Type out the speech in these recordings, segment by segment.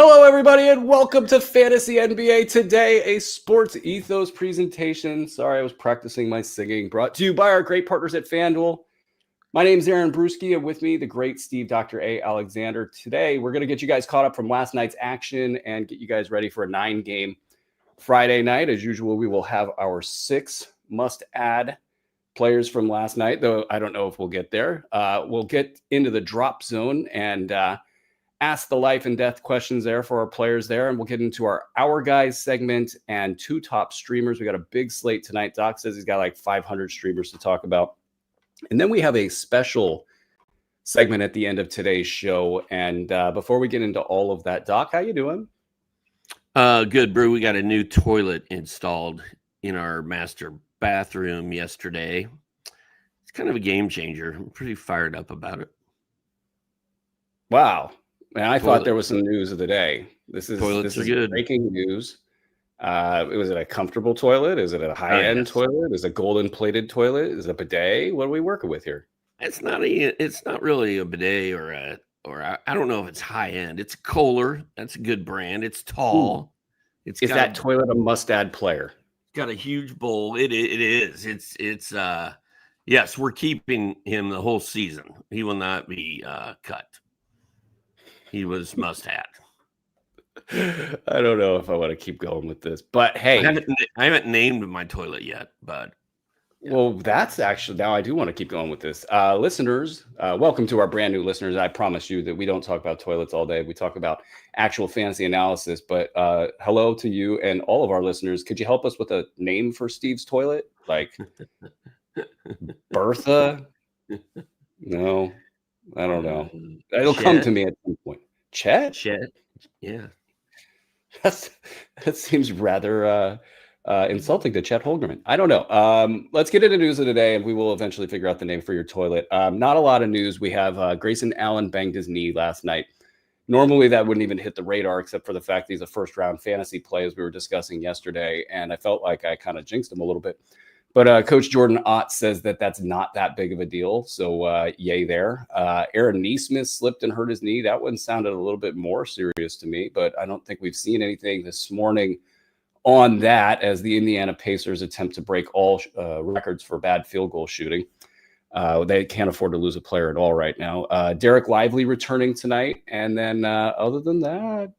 Hello, everybody, and welcome to Fantasy NBA Today, a sports ethos presentation. Sorry, I was practicing my singing. Brought to you by our great partners at FanDuel. My name is Aaron Bruski, and with me, the great Steve Dr. A. Alexander. Today, we're going to get you guys caught up from last night's action and get you guys ready for a 9-game Friday night. As usual, we will have our 6 must-add players from last night, though I don't know if we'll get there. We'll get into the drop zone and ask the life and death questions there for our players there. And we'll get into our guys segment and 2 top streamers. We got a big slate tonight. Doc says he's got like 500 streamers to talk about. And then we have a special segment at the end of today's show. And before we get into all of that, Doc, how you doing? Good, Brew. We got a new toilet installed in our master bathroom yesterday. It's kind of a game changer. I'm pretty fired up about it. Wow. And I thought there was some news of the day. This is good. Breaking news. Was it a comfortable toilet? Is it a high-end toilet? Is it a golden-plated toilet? Is it a bidet? What are we working with here? It's not really a bidet or I don't know if it's high-end. It's Kohler. That's a good brand. It's tall. Is that toilet a must-add player? It's got a huge bowl. It is. It's yes, we're keeping him the whole season. He will not be cut. He was must-have. I don't know if I want to keep going with this, but hey, I haven't named my toilet yet, but yeah. Well, that's actually now I do want to keep going with this. Listeners, welcome to our brand new listeners. I promise you that we don't talk about toilets all day. We talk about actual fantasy analysis. But hello to you and all of our listeners. Could you help us with a name for Steve's toilet, like Bertha? No. I don't know. It'll come to me at some point. Chet? Yeah. That seems rather insulting to Chet Holmgren. I don't know. Let's get into news of the day, and we will eventually figure out the name for your toilet. Not a lot of news. We have Grayson Allen banged his knee last night. Normally, that wouldn't even hit the radar, except for the fact that he's a first-round fantasy play, as we were discussing yesterday, and I felt like I kind of jinxed him a little bit. But Coach Jordan Ott says that that's not that big of a deal. So yay there. Aaron Nesmith slipped and hurt his knee. That one sounded a little bit more serious to me, but I don't think we've seen anything this morning on that as the Indiana Pacers attempt to break all records for bad field goal shooting. They can't afford to lose a player at all right now. Derek Lively returning tonight. And then other than that,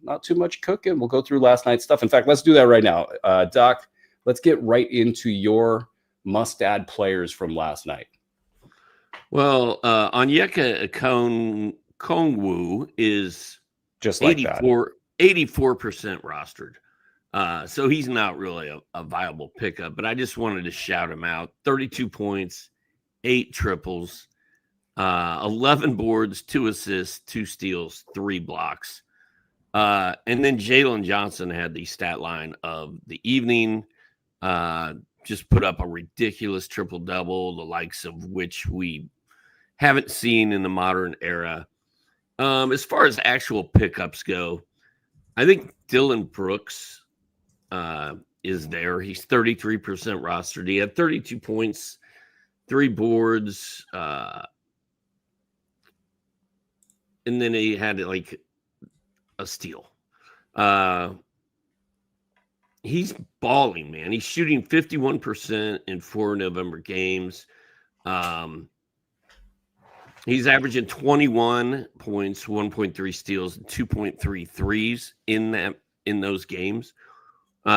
not too much cooking. We'll go through last night's stuff. In fact, let's do that right now. Doc, let's get right into your must-add players from last night. Well, Onyeka Okongwu is just like 84% rostered. So he's not really a viable pickup, but I just wanted to shout him out. 32 points, 8 triples, 11 boards, 2 assists, 2 steals, 3 blocks. And then Jalen Johnson had the stat line of the evening. Just put up a ridiculous triple-double, the likes of which we haven't seen in the modern era. As far as actual pickups go, I think Dylan Brooks is there. He's 33% rostered. He had 32 points, 3 boards, and then he had like a steal. He's balling, man. He's shooting 51% in 4 November games. He's averaging 21 points, 1.3 steals, and 2.3 threes in those games.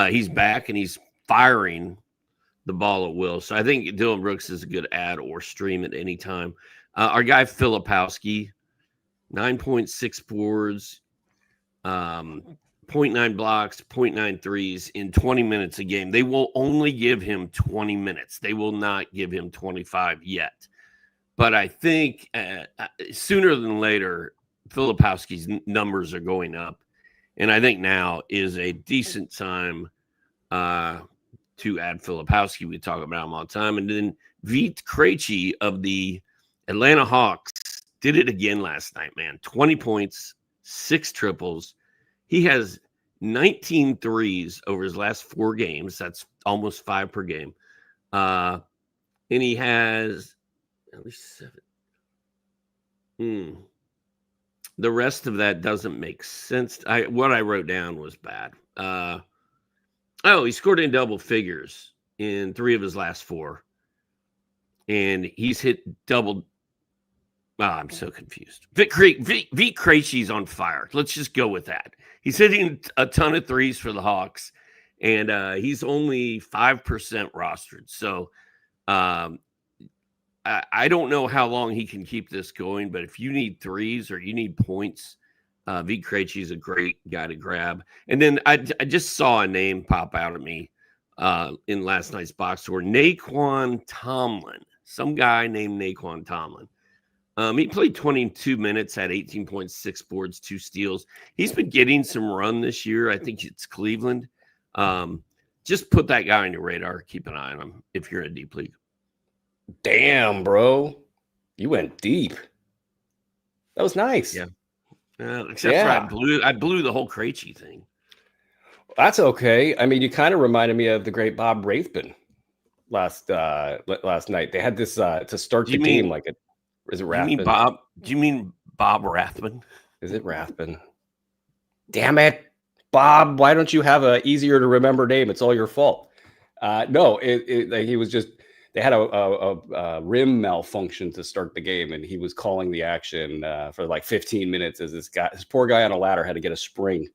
He's back and he's firing the ball at will. So I think Dylan Brooks is a good add or stream at any time. Our guy Filipowski, 9.6 boards, 0.9 blocks, 0.9 threes in 20 minutes a game. They will only give him 20 minutes. They will not give him 25 yet. But I think sooner than later, Filipowski's numbers are going up. And I think now is a decent time to add Filipowski. We talk about him all the time. And then Vit Krejci of the Atlanta Hawks did it again last night, man. 20 points, 6 triples. He has 19 threes over his last 4 games. That's almost 5 per game. And he has at least 7. The rest of that doesn't make sense. What I wrote down was bad. He scored in double figures in 3 of his last 4. And he's hit double. Oh, I'm so confused. Vic Krejci's on fire. Let's just go with that. He's hitting a ton of threes for the Hawks, and he's only 5% rostered. So I don't know how long he can keep this going, but if you need threes or you need points, Vic Krejci is a great guy to grab. And then I just saw a name pop out at me in last night's box score, Naquan Tomlin. Some guy named Naquan Tomlin. He played 22 minutes, had 18.6 boards, 2 steals. He's been getting some run this year. I think it's Cleveland. Just put that guy on your radar. Keep an eye on him if you're in a deep league. Damn, bro. You went deep. That was nice. Yeah. Except for I blew the whole Krejci thing. That's okay. I mean, you kind of reminded me of the great Bob Rathbun last night. They had this to start the game like it. Is it Rathbun? Do you mean Bob Rathbun? Is it Rathbun? Damn it, Bob! Why don't you have a easier to remember name? It's all your fault. No, he was just. They had a rim malfunction to start the game, and he was calling the action for like 15 minutes as this poor guy on a ladder had to get a spring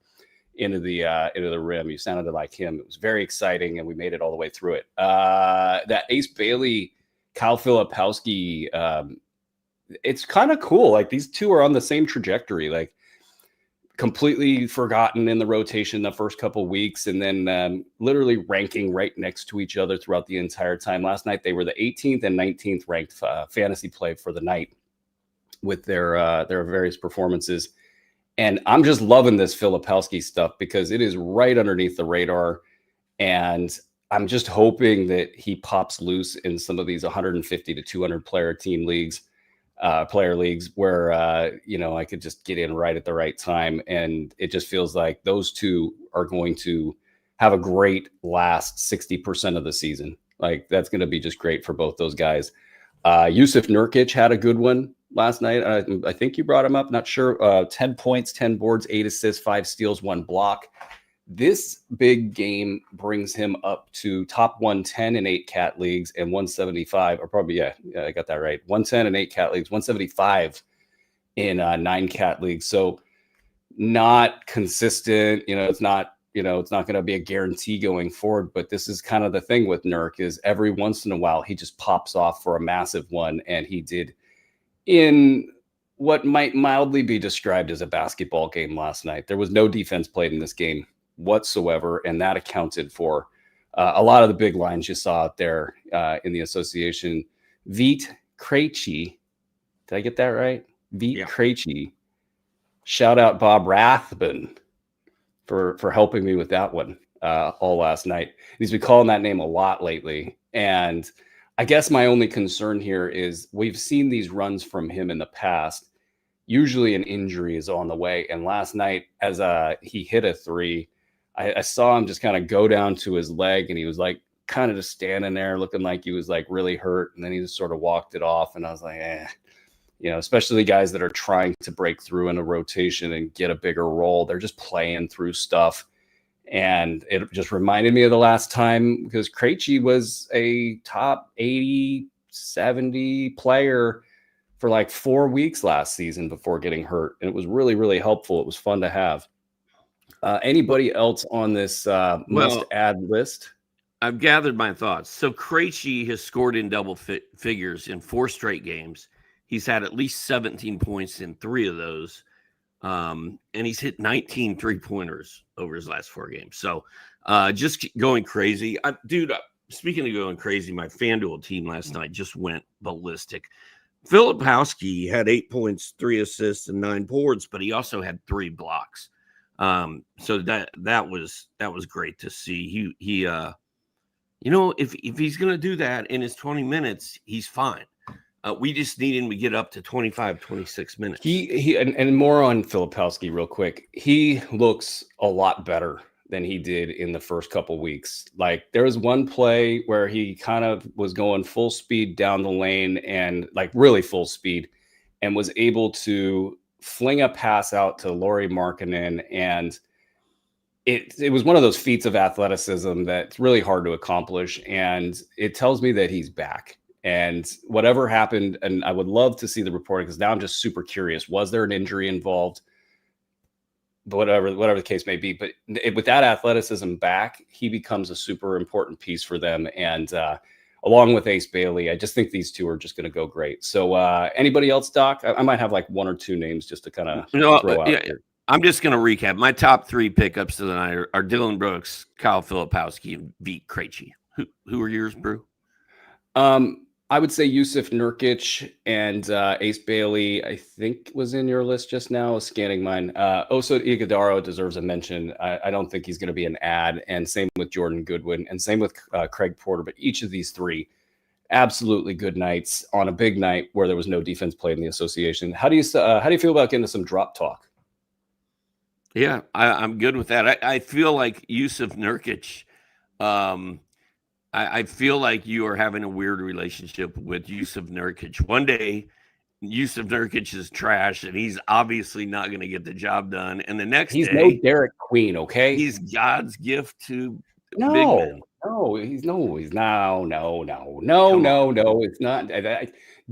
into the rim. You sounded like him. It was very exciting, and we made it all the way through it. That Ace Bailey, Kyle Filipowski, it's kind of cool. Like these two are on the same trajectory, like completely forgotten in the rotation the first couple weeks, and then literally ranking right next to each other throughout the entire time. Last night, they were the 18th and 19th ranked fantasy play for the night with their various performances. And I'm just loving this Filipowski stuff because it is right underneath the radar. And I'm just hoping that he pops loose in some of these 150 to 200 player leagues where, I could just get in right at the right time. And it just feels like those two are going to have a great last 60% of the season. Like that's going to be just great for both those guys. Yusuf Nurkic had a good one last night. I think you brought him up. Not sure. 10 points, 10 boards, 8 assists, 5 steals, 1 block. This big game brings him up to top 110 in 8 cat leagues and 175, or probably, yeah, I got that right. 110 in 8 cat leagues, 175 in 9 cat leagues. So not consistent, it's not going to be a guarantee going forward, but this is kind of the thing with Nurk is every once in a while, he just pops off for a massive one. And he did in what might mildly be described as a basketball game last night. There was no defense played in this game whatsoever, and that accounted for a lot of the big lines you saw out there in the association. Vic Krejci, did I get that right? Krejci. Shout out Bob Rathbun for helping me with that one all last night. He's been calling that name a lot lately, and I guess my only concern here is we've seen these runs from him in the past. Usually an injury is on the way, and last night as he hit a 3, I saw him just kind of go down to his leg, and he was like kind of just standing there looking like he was like really hurt. And then he just sort of walked it off. And I was like, especially guys that are trying to break through in a rotation and get a bigger role. They're just playing through stuff. And it just reminded me of the last time because Krejci was a top 80, 70 player for like 4 weeks last season before getting hurt. And it was really, really helpful. It was fun to have. Anybody else on this must-add list? I've gathered my thoughts. So Krejci has scored in double figures in 4 straight games. He's had at least 17 points in 3 of those. And he's hit 19 3-pointers over his last 4 games. So just going crazy. Speaking of going crazy, my FanDuel team last night just went ballistic. Filipowski had 8 points, 3 assists, and 9 boards, but he also had 3 blocks. So that was great to see. He if he's going to do that in his 20 minutes, he's fine. We just need him to get up to 25, 26 minutes. And more on Filipowski real quick. He looks a lot better than he did in the first couple weeks. Like there was one play where he kind of was going full speed down the lane and like really full speed and was able to fling a pass out to Lauri Markkanen, and it was one of those feats of athleticism that's really hard to accomplish. And it tells me that he's back. And whatever happened, and I would love to see the reporting, because now I'm just super curious. Was there an injury involved? Whatever the case may be. But with that athleticism back, he becomes a super important piece for them. And along with Ace Bailey, I just think these two are just going to go great. So anybody else, Doc? I might have like one or two names just to kind of throw out here. I'm just going to recap. My top three pickups tonight are Dylan Brooks, Kyle Filipowski, and Vít Krejci. Who are yours, Brew? I would say Yusuf Nurkic and Ace Bailey, I think, was in your list just now. Scanning mine. Oso Ighodaro deserves a mention. I don't think he's going to be an ad. And same with Jordan Goodwin, and same with Craig Porter. But each of these three, absolutely good nights on a big night where there was no defense played in the association. How do you feel about getting to some drop talk? Yeah, I'm good with that. I feel like Yusuf Nurkic. I feel like you are having a weird relationship with Yusuf Nurkic. One day, Yusuf Nurkic is trash, and he's obviously not going to get the job done. And the next he's day, no Derek Queen, okay? He's God's gift to big men. No, it's not.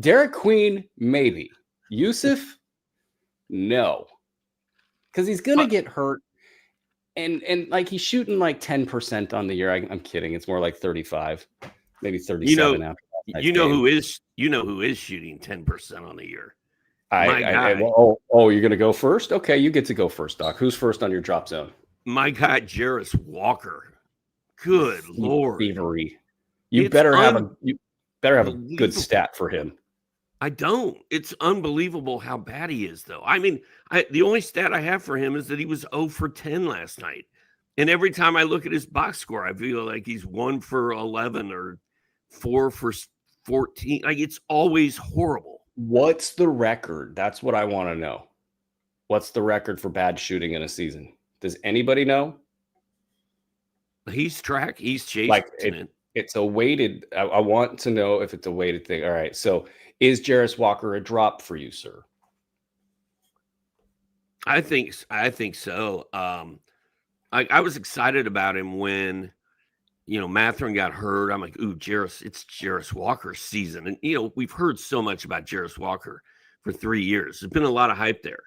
Derek Queen, maybe. Yusuf, no. Because he's going to get hurt. And like he's shooting like 10% on the year. I'm kidding. It's more like 35, maybe 37 after that. You know who is shooting 10% on the year. You're gonna go first? Okay, you get to go first, Doc. Who's first on your drop zone? My guy, Jarris Walker. Good Lord. Thievery. You better have a good stat for him. I don't. It's unbelievable how bad he is, though. I mean, the only stat I have for him is that he was 0 for 10 last night. And every time I look at his box score, I feel like he's 1 for 11 or 4 for 14. Like, it's always horrible. What's the record? That's what I want to know. What's the record for bad shooting in a season? Does anybody know? He's chasing it. It's a weighted. I want to know if it's a weighted thing. All right. So is Jarris Walker a drop for you, sir? I think so. I was excited about him when, Mathurin got hurt. I'm like, ooh, it's Jarris Walker's season. And, we've heard so much about Jarris Walker for 3 years. There's been a lot of hype there.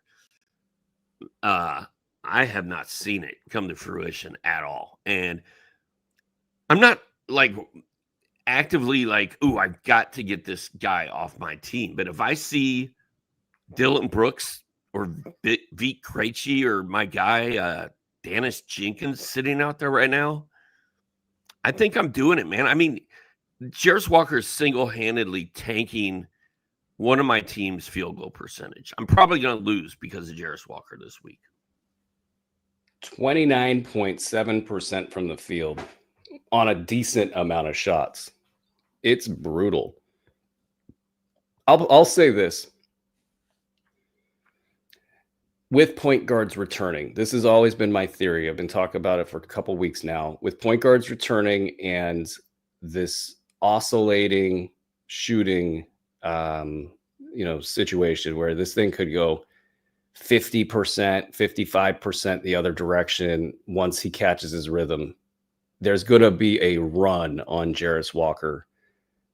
I have not seen it come to fruition at all. And I'm not like actively like, ooh, I've got to get this guy off my team. But if I see Dylan Brooks or Vít Krejci or my guy, Dennis Jenkins sitting out there right now, I think I'm doing it, man. I mean, Jarris Walker is single-handedly tanking one of my team's field goal percentage. I'm probably going to lose because of Jarris Walker this week. 29.7% from the field on a decent amount of shots. It's brutal. I'll say this. With point guards returning, this has always been my theory. I've been talking about it for a couple weeks now. With point guards returning and this oscillating shooting, situation where this thing could go 50%, 55% the other direction once he catches his rhythm, there's going to be a run on Jarris Walker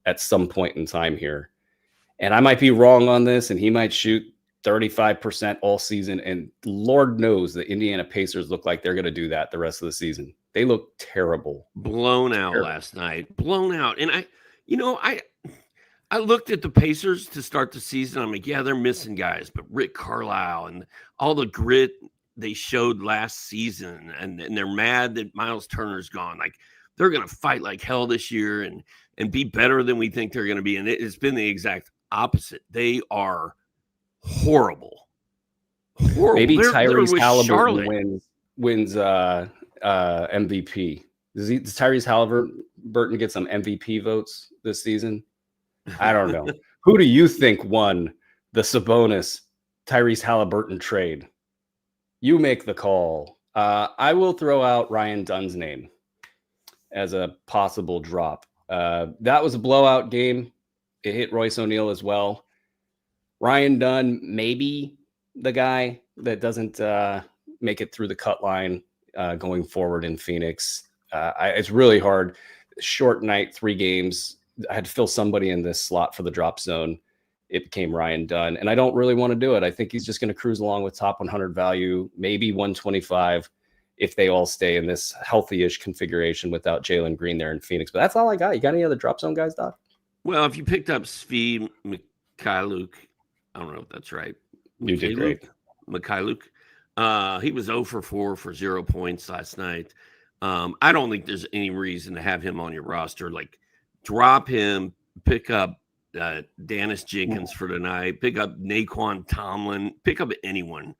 at some point in time here. And I might be wrong on this, and he might shoot 35% all season. And Lord knows the Indiana Pacers look like they're going to do that the rest of the season. They look terrible. Blown out last night. Blown out. And I looked at the Pacers to start the season. I'm like, yeah, they're missing guys. But Rick Carlisle and all the grit they showed last season, and they're mad that Miles Turner's gone. Like, they're going to fight like hell this year and be better than we think they're going to be. And it's been the exact opposite. They are horrible. Maybe Tyrese Halliburton wins MVP. Does Tyrese Halliburton get some MVP votes this season? I don't know. Who do you think won the Sabonis Tyrese Halliburton trade? You make the call. I will throw out Ryan Dunn's name as a possible drop. That was a blowout game. It hit Royce O'Neal as well. Ryan Dunn, maybe the guy that doesn't make it through the cut line going forward in Phoenix. It's really hard. Short night, 3 games. I had to fill somebody in this slot for the drop zone. It became Ryan Dunn, and I don't really want to do it. I think he's just going to cruise along with top 100 value, maybe 125 if they all stay in this healthy-ish configuration without Jalen Green there in Phoenix. But that's all I got. You got any other drop zone guys, Doc? Well, if you picked up Svi Mikhailuk, I don't know if that's right. You did great. Mikhailuk. He was 0 for 4 for 0 points last night. I don't think there's any reason to have him on your roster. Like, drop him, pick up Dennis Jenkins for tonight, pick up Naquan Tomlin, pick up anyone.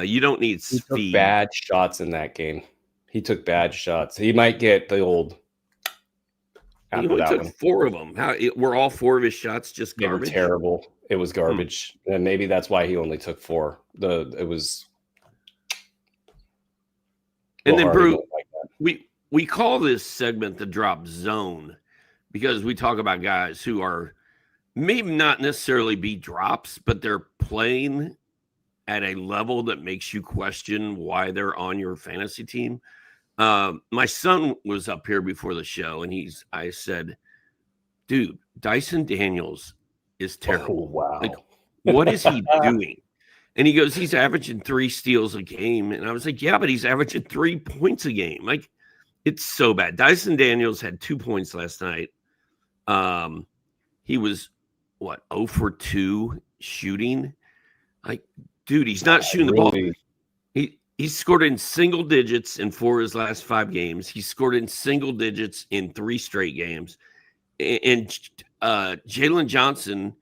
You don't need speed. He took bad shots in that game. He took bad shots. He might get the old. He only took 4 of them. Were all 4 of his shots just garbage? They were terrible. It was garbage, and maybe that's why he only took 4. It was. And then, Brew, we call this segment the drop zone because we talk about guys who are maybe not necessarily be drops, but they're playing at a level that makes you question why they're on your fantasy team. My son was up here before the show, and I said, dude, Dyson Daniels is terrible. Oh, wow. Like, what is he doing? And he goes, he's averaging 3 steals a game. And I was like, yeah, but he's averaging 3 points a game. Like, it's so bad. Dyson Daniels had 2 points last night. He was, 0 for 2 shooting? Like, dude, he's not shooting the ball. He scored in single digits in 4 of his last 5 games. He scored in single digits in 3 straight games. And Jalen Johnson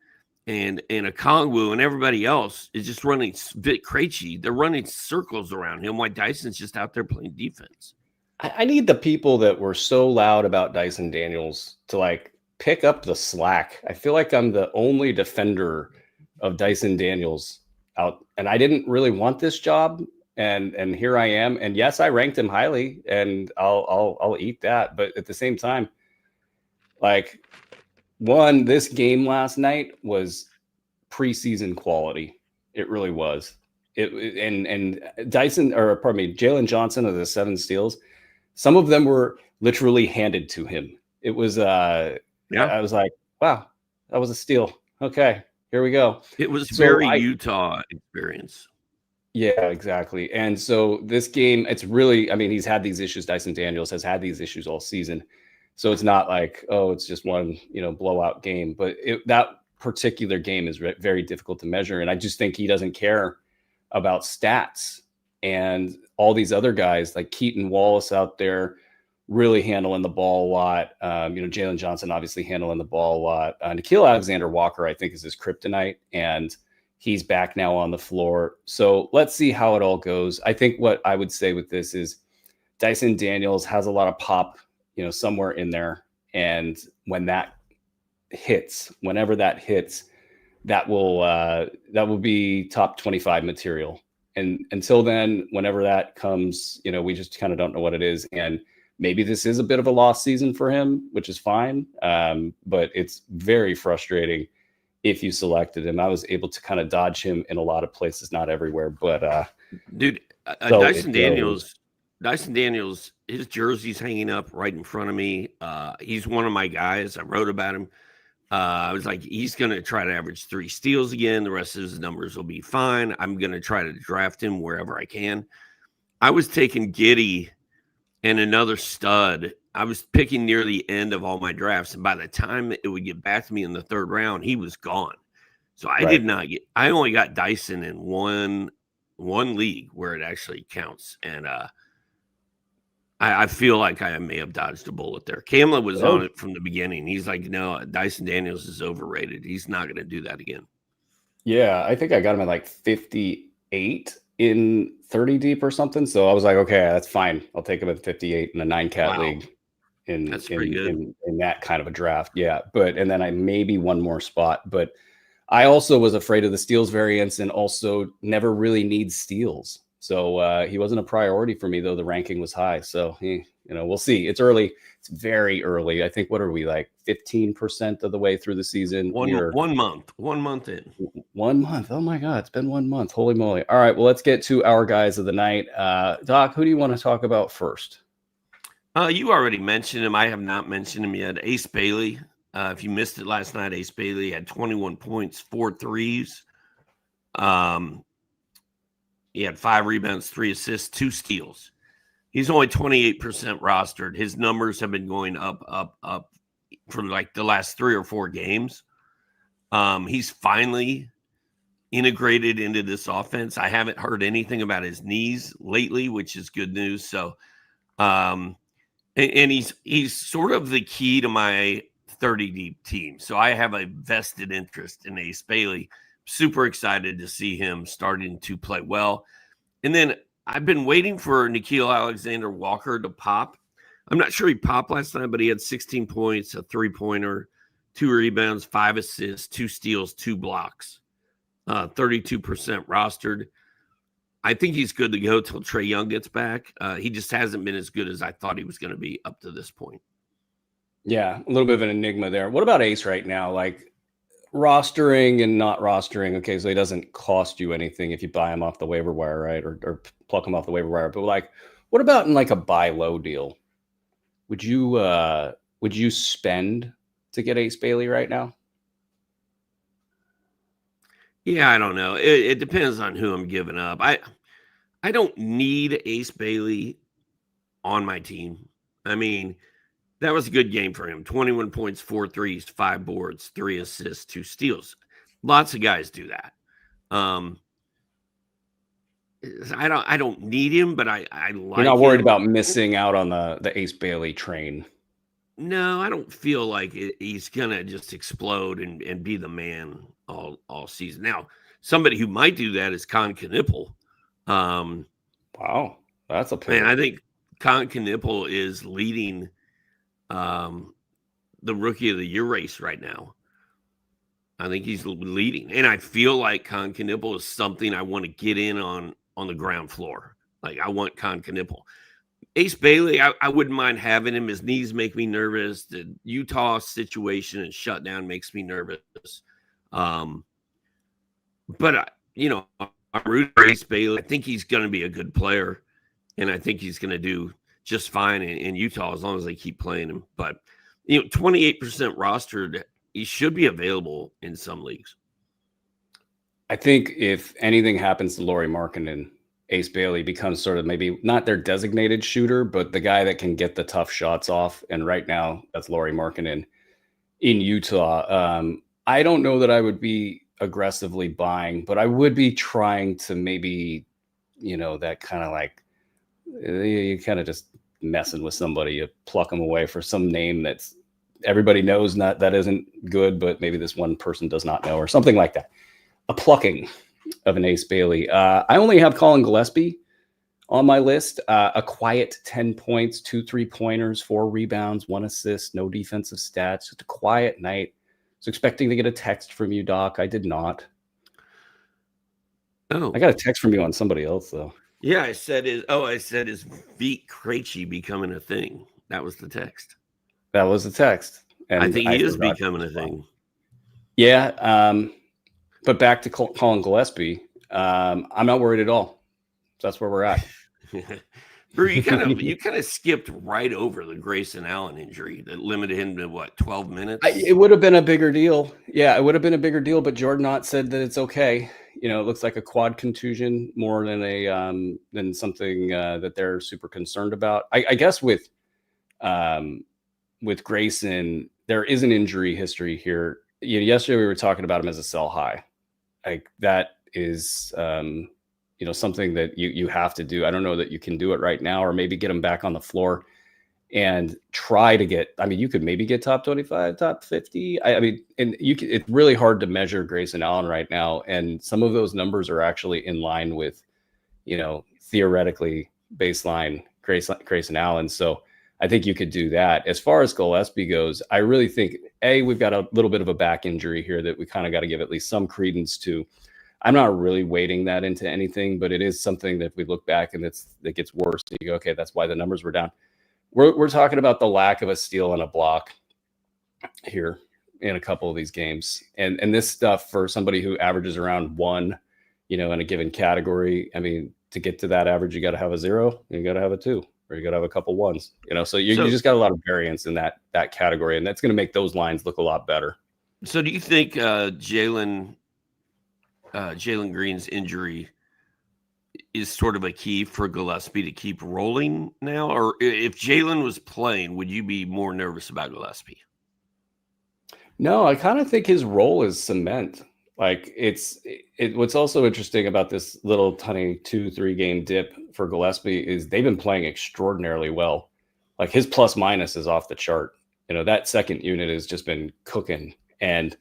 and Okongwu and everybody else is just running Vic Krejci. They're running circles around him while Dyson's just out there playing defense. I need the people that were so loud about Dyson Daniels to pick up the slack. I feel like I'm the only defender of Dyson Daniels out, and I didn't really want this job, and here I am. And yes, I ranked him highly, and I'll eat that. But at the same time, this game last night was preseason quality. It really was. And Jalen Johnson of the 7 steals, some of them were literally handed to him. It was I was like, wow, that was a steal. Okay, here we go. It was very Utah experience. Yeah, exactly. And so this game, it's really, he's had these issues. Dyson Daniels has had these issues all season. So it's not like, it's just one, blowout game. But that particular game is very difficult to measure. And I just think he doesn't care about stats. And all these other guys like Keaton Wallace out there really handling the ball a lot. Jalen Johnson obviously handling the ball a lot. Nickeil Alexander-Walker, I think, is his kryptonite. And he's back now on the floor. So let's see how it all goes. I think what I would say with this is Dyson Daniels has a lot of pop, somewhere in there. And whenever that hits, that will be top 25 material. And until then, whenever that comes, we just kind of don't know what it is. And maybe this is a bit of a lost season for him, which is fine. But it's very frustrating if you selected him. I was able to kind of dodge him in a lot of places, not everywhere. But dude, Dyson Daniels, his jersey's hanging up right in front of me. He's one of my guys. I wrote about him. I was like, he's going to try to average 3 steals again. The rest of his numbers will be fine. I'm going to try to draft him wherever I can. I was taking Giddey and another stud. I was picking near the end of all my drafts. And by the time it would get back to me in the 3rd round, he was gone. So I only got Dyson in one league where it actually counts. And I feel like I may have dodged a bullet there. Kamla was on it from the beginning. He's like, no, Dyson Daniels is overrated. He's not going to do that again. Yeah, I think I got him at 58 in 30 deep or something. So I was like, okay, that's fine. I'll take him at 58 in a 9-cat league. That's pretty good. In that kind of a draft. Yeah. And then I maybe one more spot. But I also was afraid of the steals variance and also never really need steals. So he wasn't a priority for me, though the ranking was high. So we'll see. It's early. It's very early. I think, what are we, like 15% of the way through the season? One month in. 1 month. Oh my God, it's been 1 month. Holy moly. All right, well, let's get to our guys of the night. Doc, who do you want to talk about first? You already mentioned him. I have not mentioned him yet. Ace Bailey. If you missed it last night, Ace Bailey had 21 points, 4 threes. He had 5 rebounds, 3 assists, 2 steals. He's only 28% rostered. His numbers have been going up for like the last 3 or 4 games. He's finally integrated into this offense. I haven't heard anything about his knees lately, which is good news. So, and he's sort of the key to my 30 deep team. So I have a vested interest in Ace Bailey. Super excited to see him starting to play well. And then I've been waiting for Nickeil Alexander-Walker to pop. I'm not sure he popped last night, but he had 16 points, a 3-pointer, 2 rebounds, 5 assists, 2 steals, 2 blocks, 32% rostered. I think he's good to go till Trae Young gets back. He just hasn't been as good as I thought he was going to be up to this point. Yeah, a little bit of an enigma there. What about Ace right now? Like, rostering and not rostering. Okay, so he doesn't cost you anything if you buy him off the waiver wire, right? Or pluck him off the waiver wire. But like, what about in like a buy low deal? Would you spend to get Ace Bailey right now? Yeah, I don't know. It depends on who I'm giving up. I don't need Ace Bailey on my team. I mean, that was a good game for him. 21 points, 4 threes, 5 boards, 3 assists, 2 steals. Lots of guys do that. I don't need him, but I like him. You're not worried about missing out on the Ace Bailey train. No, I don't feel like he's gonna just explode and be the man all season. Now, somebody who might do that is Con Knipple. Wow, that's a pick. Man, I think Con Knipple is leading the Rookie of the Year race right now. I think he's leading, and I feel like Con Knipple is something I want to get in on the ground floor. Like, I want Con Knipple. Ace Bailey, I wouldn't mind having him. His knees make me nervous. The Utah situation and shutdown makes me nervous. But I'm rooting for Ace Bailey. I think he's going to be a good player, and I think he's going to do just fine in Utah as long as they keep playing him. But 28% rostered, he should be available in some leagues. I think if anything happens to Lauri Markkanen, Ace Bailey becomes sort of maybe not their designated shooter, but the guy that can get the tough shots off. And right now, that's Lauri Markkanen in Utah. I don't know that I would be aggressively buying, but I would be trying to maybe, that kind of like, you kind of just messing with somebody. You pluck them away for some name that's everybody knows that isn't good, but maybe this one person does not know, or something like that. A plucking of an Ace Bailey. I only have Colin Gillespie on my list. A quiet 10 points, 2 3-pointers, 4 rebounds, 1 assist, no defensive stats. Just a quiet night. Was expecting to get a text from you, Doc. I did not. Oh, I got a text from you on somebody else, though. Yeah, I said is Vit Krejci becoming a thing? That was the text. That was the text. And I think he is becoming a thing. Yeah. But back to Colin Gillespie, I'm not worried at all. That's where we're at. Brew, you kind of skipped right over the Grayson Allen injury that limited him to 12 minutes? It would have been a bigger deal. Yeah, it would have been a bigger deal, but Jordan Ott said that it's okay. It looks like a quad contusion more than something that they're super concerned about. I guess with Grayson, there is an injury history here. Yesterday we were talking about him as a sell high. Like, that is something that you have to do. I don't know that you can do it right now, or maybe get him back on the floor and try to get, you could maybe get top 25, top 50. It's really hard to measure Grayson Allen right now. And some of those numbers are actually in line with, theoretically baseline Grayson Allen. So I think you could do that. As far as Gillespie goes, I really think, we've got a little bit of a back injury here that we kind of got to give at least some credence to. I'm not really weighting that into anything, but it is something that if we look back and it gets worse, you go, okay, that's why the numbers were down. We're talking about the lack of a steal and a block here in a couple of these games. And this stuff for somebody who averages around 1, in a given category, I mean, to get to that average, you got to have a 0, you got to have a 2, or you got to have a couple 1s, so you just got a lot of variance in that category, and that's going to make those lines look a lot better. So do you think Jalen Green's injury is sort of a key for Gillespie to keep rolling now? Or if Jalen was playing, would you be more nervous about Gillespie? No, I kind of think his role is cement. Like what's also interesting about this little tiny 2-3 game dip for Gillespie is they've been playing extraordinarily well. Like his plus minus is off the chart. That second unit has just been cooking. And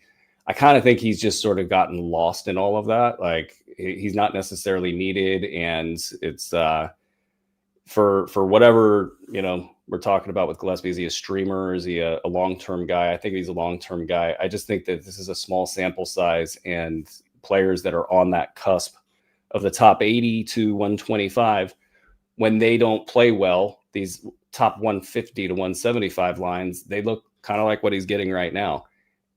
I kind of think he's just sort of gotten lost in all of that. Like he's not necessarily needed. And it's for whatever, we're talking about with Gillespie. Is he a streamer? Is he a long-term guy? I think he's a long-term guy. I just think that this is a small sample size, and players that are on that cusp of the top 80 to 125, when they don't play well, these top 150 to 175 lines, they look kind of like what he's getting right now.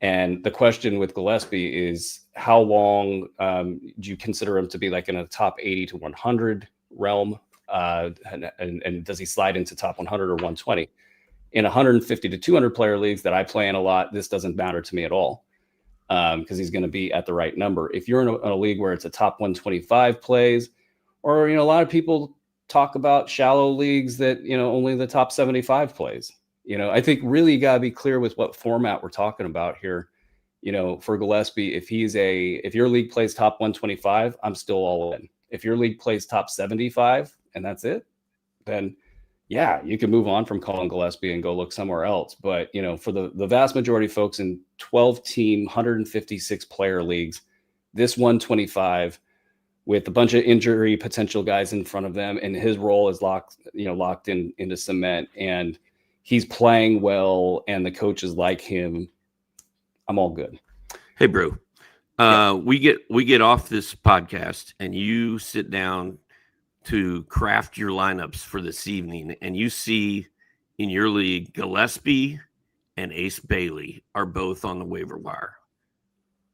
And the question with Gillespie is, how long do you consider him to be like in a top 80 to 100 realm? And does he slide into top 100 or 120? In 150 to 200 player leagues that I play in a lot, this doesn't matter to me at all, because he's going to be at the right number. If you're in a league where it's a top 125 plays, or a lot of people talk about shallow leagues that only the top 75 plays. I think really you got to be clear with what format we're talking about here. For Gillespie, if your league plays top 125, I'm still all in. If your league plays top 75 and that's it, then yeah, you can move on from Colin Gillespie and go look somewhere else. But, for the vast majority of folks in 12-team, 156 player leagues, this 125 with a bunch of injury potential guys in front of them, and his role is locked into cement, and he's playing well, and the coaches like him, I'm all good. Hey, bro. We get off this podcast and you sit down to craft your lineups for this evening, and you see in your league Gillespie and Ace Bailey are both on the waiver wire.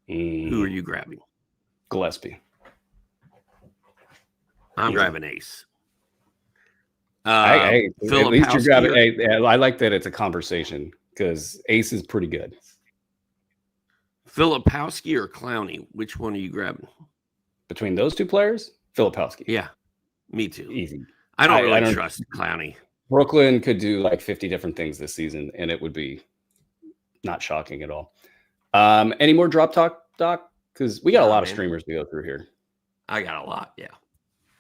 Who are you grabbing? Gillespie. I'm grabbing Ace. At least you're grabbing. I like that it's a conversation because Ace is pretty good. Filipowski or Clowney? Which one are you grabbing? Between those two players, Filipowski. Yeah, me too. Easy. I don't trust Clowney. Brooklyn could do like 50 different things this season, and it would be not shocking at all. Any more drop talk, Doc? Because we got a lot of streamers to go through here. I got a lot, yeah.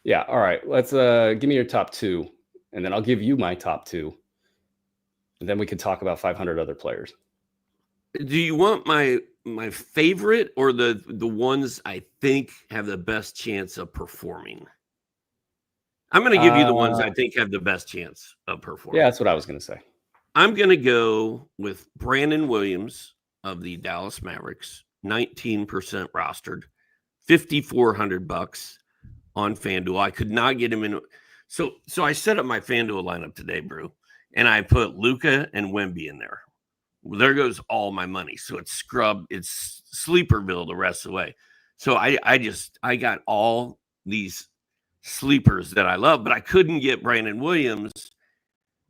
Yeah, all right. Let's give me your top 2, and then I'll give you my top 2. And then we can talk about 500 other players. Do you want my favorite or the ones I think have the best chance of performing? I'm going to give you the ones I think have the best chance of performing. Yeah, that's what I was going to say. I'm going to go with Brandon Williams of the Dallas Mavericks, 19% rostered, $5,400 on FanDuel. I could not get him in. So I set up my FanDuel lineup today, Brew, and I put Luka and Wemby in there. Well, there goes all my money. So it's Sleeperville the rest of the way. So I got all these sleepers that I love, but I couldn't get Brandon Williams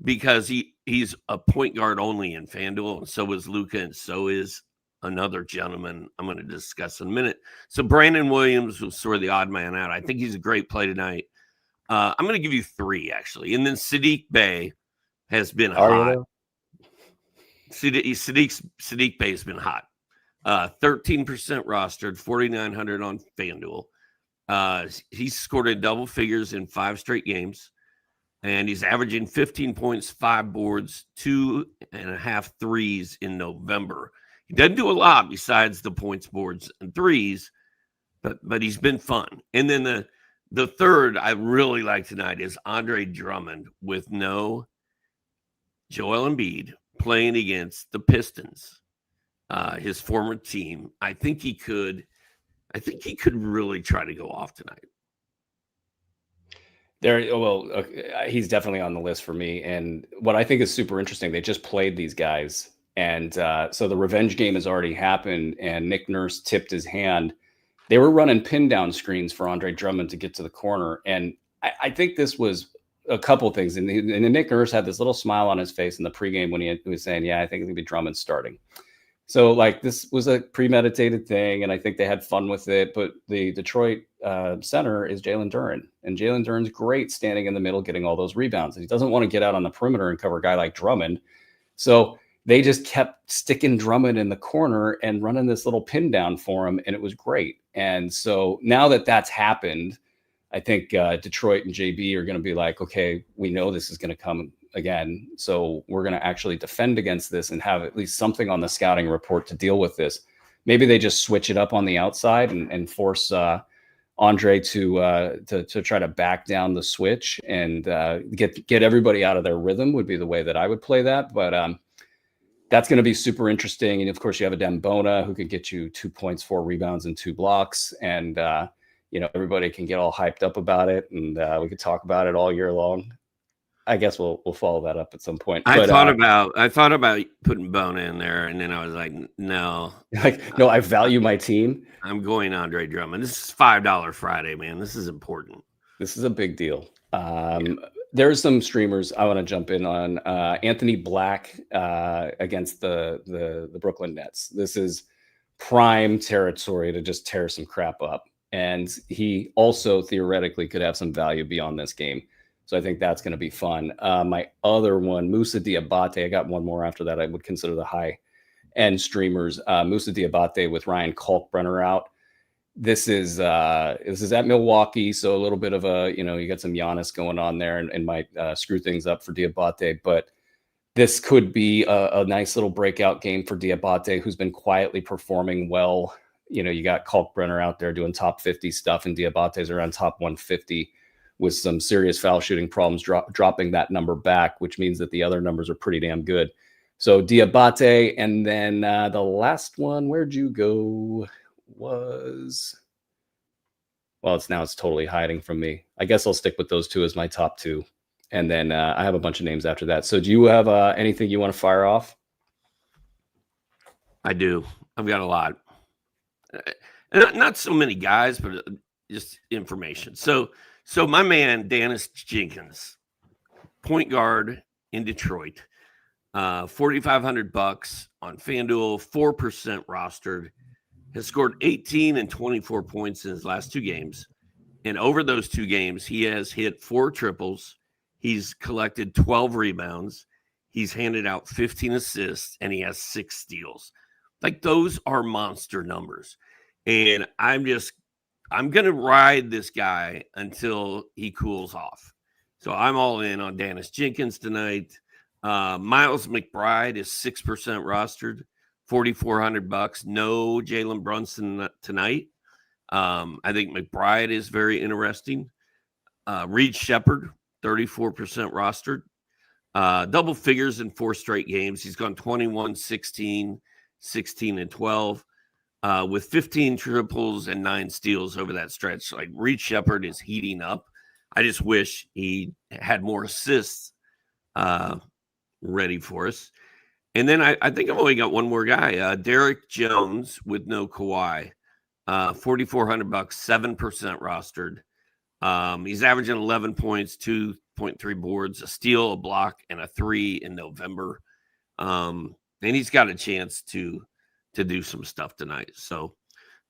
because he's a point guard only in FanDuel, and so is Luka, and so is another gentleman I'm going to discuss in a minute. So Brandon Williams was sort of the odd man out. I think he's a great play tonight. I'm going to give you 3, actually. And then Sadiq Bey has been hot. Sadiq Bey has been hot. 13% rostered, 4,900 on FanDuel. He's scored in double figures in 5 straight games, and he's averaging 15 points, 5 boards, 2.5 threes in November. He doesn't do a lot besides the points, boards, and threes, but he's been fun. And then the third I really like tonight is Andre Drummond with no Joel Embiid playing against the Pistons, his former team. I think he could I think he could really try to go off tonight. He's definitely on the list for me. And what I think is super interesting, they just played these guys. And so the revenge game has already happened, and Nick Nurse tipped his hand. They were running pin down screens for Andre Drummond to get to the corner. And I think this was a couple things. And Nick Nurse had this little smile on his face in the pregame when he was saying, yeah, I think it's going to be Drummond starting. So like this was a premeditated thing, and I think they had fun with it. But the Detroit center is Jalen Duren, and Jalen Duren's great standing in the middle, getting all those rebounds. And he doesn't want to get out on the perimeter and cover a guy like Drummond. So they just kept sticking Drummond in the corner and running this little pin down for him, and it was great. And so now that that's happened, I think Detroit and JB are going to be like, okay, we know this is going to come again, so we're going to actually defend against this and have at least something on the scouting report to deal with this. Maybe they just switch it up on the outside and force Andre to try to back down the switch and get everybody out of their rhythm would be the way that I would play that. But that's going to be super interesting. And of course, you have a Dembona who could get you 2 points, 4 rebounds, and 2 blocks, and everybody can get all hyped up about it, and we could talk about it all year long. I guess we'll follow that up at some point. I thought about putting Bona in there, and then I was like, no. No, I value my team. I'm going Andre Drummond. This is $5 Friday, man. This is important. This is a big deal. There's some streamers I want to jump in on. Anthony Black against the Brooklyn Nets. This is prime territory to just tear some crap up. And he also theoretically could have some value beyond this game. So I think that's going to be fun. My other one, Moussa Diabate, I got one more after that I would consider the high-end streamers. Moussa Diabate with Ryan Kalkbrenner out. This is at Milwaukee, so a little bit of you got some Giannis going on there and might screw things up for Diabate. But this could be a nice little breakout game for Diabate, who's been quietly performing well. You got Kalkbrenner out there doing top 50 stuff, and Diabate's around top 150. With some serious foul shooting problems, dropping that number back, which means that the other numbers are pretty damn good. So Diabate, and then the last one, where'd you go? It's totally hiding from me. I guess I'll stick with those two as my top two. And then I have a bunch of names after that. So do you have anything you want to fire off? I do. I've got a lot. Not so many guys, but just information. So my man, Dennis Jenkins, point guard in Detroit, $4,500 on FanDuel, 4% rostered, has scored 18 and 24 points in his last 2 games. And over those 2 games, he has hit 4 triples. He's collected 12 rebounds. He's handed out 15 assists, and he has 6 steals. Like, those are monster numbers. And I'm going to ride this guy until he cools off. So I'm all in on Dennis Jenkins tonight. Miles McBride is 6% rostered, $4,400. No Jalen Brunson tonight. I think McBride is very interesting. Reed Shepherd, 34% rostered. Double figures in 4 straight games. He's gone 21, 16, 16, and 12. With 15 triples and 9 steals over that stretch. Like, Reed Shepherd is heating up. I just wish he had more assists ready for us. And then I think I've only got one more guy, Derek Jones with no Kawhi, $4,400, 7% rostered. He's averaging 11 points, 2.3 boards, a steal, a block, and a 3 in November. And he's got a chance to do some stuff tonight. So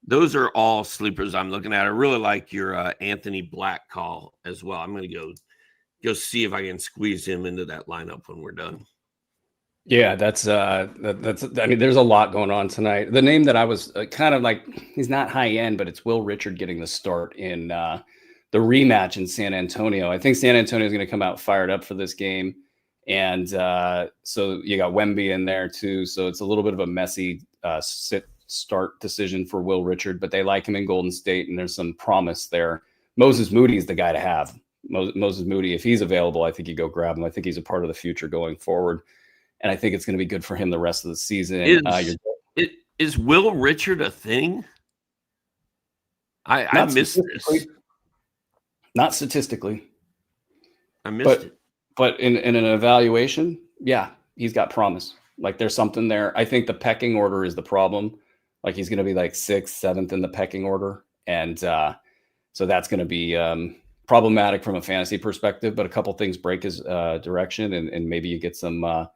those are all sleepers I'm looking at. I really like your Anthony Black call as well. I'm going to go see if I can squeeze him into that lineup when we're done. Yeah, that's I mean, there's a lot going on tonight. The name that I was kind of like, he's not high end, but it's Will Richard getting the start in the rematch in San Antonio. I think San Antonio is going to come out fired up for this game. And so you got Wemby in there too. So it's a little bit of a messy start decision for Will Richard, but they like him in Golden State, and there's some promise there. Moses Moody is the guy to have. Moses Moody, if he's available, I think you go grab him. I think he's a part of the future going forward, and I think it's going to be good for him the rest of the season. Is Will Richard a thing? I missed this. Not statistically. I missed it. But in an evaluation, yeah, he's got promise. Like there's something there. I think the pecking order is the problem. Like he's going to be like 6th, 7th in the pecking order. And so that's going to be problematic from a fantasy perspective. But a couple things break his direction and maybe you get some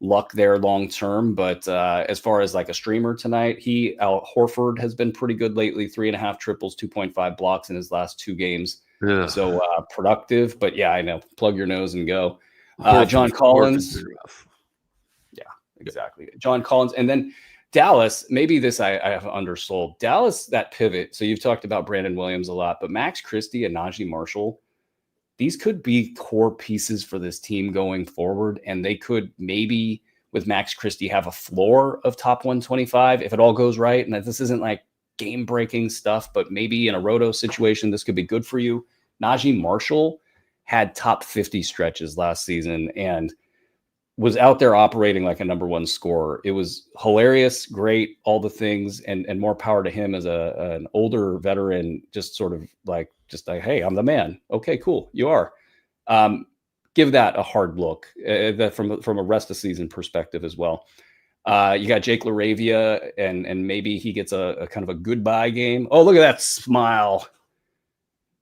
luck there long term. But as far as like a streamer tonight, Al Horford has been pretty good lately. 3.5 triples, 2.5 blocks in his last 2 games. Ugh. So productive, but yeah, I know. Plug your nose and go. John Horford's Collins. Yeah, exactly. John Collins. And then Dallas, maybe this I have undersold. Dallas, that pivot. So you've talked about Brandon Williams a lot, but Max Christie and Najee Marshall, these could be core pieces for this team going forward. And they could maybe, with Max Christie, have a floor of top 125 if it all goes right. And this isn't like game-breaking stuff, but maybe in a roto situation, this could be good for you. Najee Marshall had top 50 stretches last season and was out there operating like a number 1 scorer. It was hilarious, great, all the things, and more power to him as an older veteran, just like, hey, I'm the man. Okay, cool. You are. Give that a hard look from a rest of season perspective as well. You got Jake LaRavia, and maybe he gets a kind of a goodbye game. Oh, look at that smile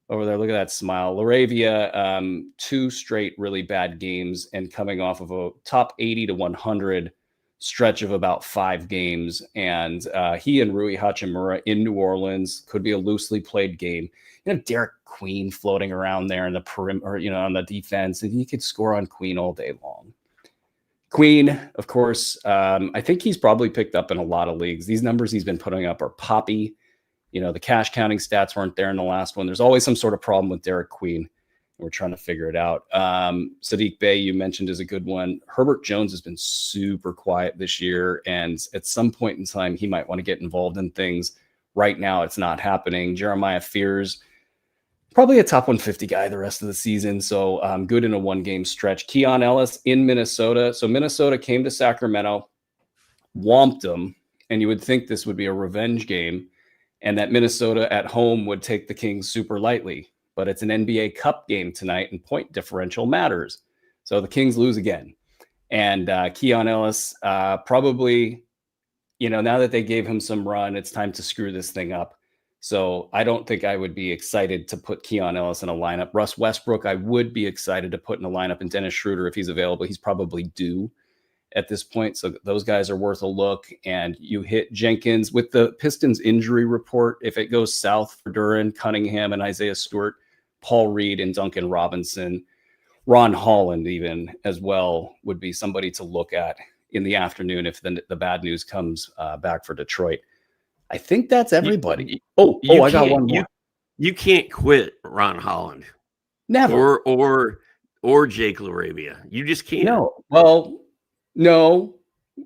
over there. Look at that smile. LaRavia, 2 straight really bad games and coming off of a top 80 to 100 stretch of about 5 games. And he and Rui Hachimura in New Orleans could be a loosely played game. You know, Derek Queen floating around there in the perimeter, on the defense, and he could score on Queen all day long. Queen, of course, I think he's probably picked up in a lot of leagues. These numbers he's been putting up are poppy. The cash counting stats weren't there in the last one. There's always some sort of problem with Derek Queen, and we're trying to figure it out. Sadiq Bey, you mentioned, is a good one. Herbert Jones has been super quiet this year, and at some point in time, he might want to get involved in things. Right now, it's not happening. Jeremiah Fears, probably a top 150 guy the rest of the season, so good in a 1-game stretch. Keon Ellis in Minnesota. So Minnesota came to Sacramento, whomped them, and you would think this would be a revenge game and that Minnesota at home would take the Kings super lightly. But it's an NBA Cup game tonight, and point differential matters. So the Kings lose again. And Keon Ellis probably, now that they gave him some run, it's time to screw this thing up. So I don't think I would be excited to put Keon Ellis in a lineup. Russ Westbrook, I would be excited to put in a lineup, and Dennis Schroeder, if he's available, he's probably due at this point. So those guys are worth a look. And you hit Jenkins with the Pistons injury report. If it goes south for Duran, Cunningham, and Isaiah Stewart, Paul Reed and Duncan Robinson, Ron Holland even as well would be somebody to look at in the afternoon if the bad news comes back for Detroit. I think that's everybody. I got one more. You can't quit Ron Holland. Never. Or Jake LaRavia. You just can't. No. Well, no.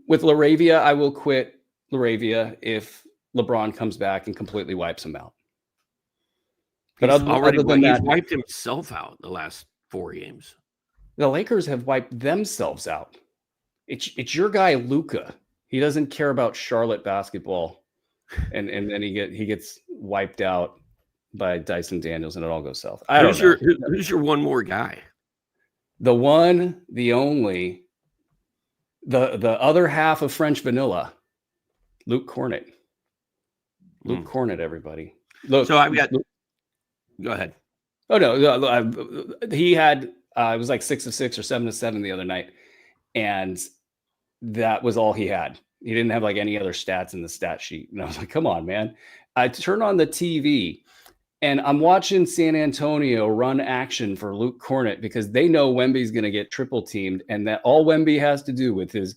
With LaRavia, I will quit LaRavia if LeBron comes back and completely wipes him out. But he's wiped himself out the last 4 games. The Lakers have wiped themselves out. It's your guy Luka. He doesn't care about Charlotte basketball, and then he gets wiped out by Dyson Daniels, and it all goes south. Who's your one more guy? The one, the only, the other half of French Vanilla, Luke Cornett. Luke Cornett, everybody. Look, so I've got. Go ahead. Oh no, he had it was like 6 of 6 or 7 of 7 the other night, and that was all he had. He didn't have like any other stats in the stat sheet, and I was like, "Come on, man!" I turn on the TV, and I'm watching San Antonio run action for Luke Cornett because they know Wemby's going to get triple teamed, and that all Wemby has to do with his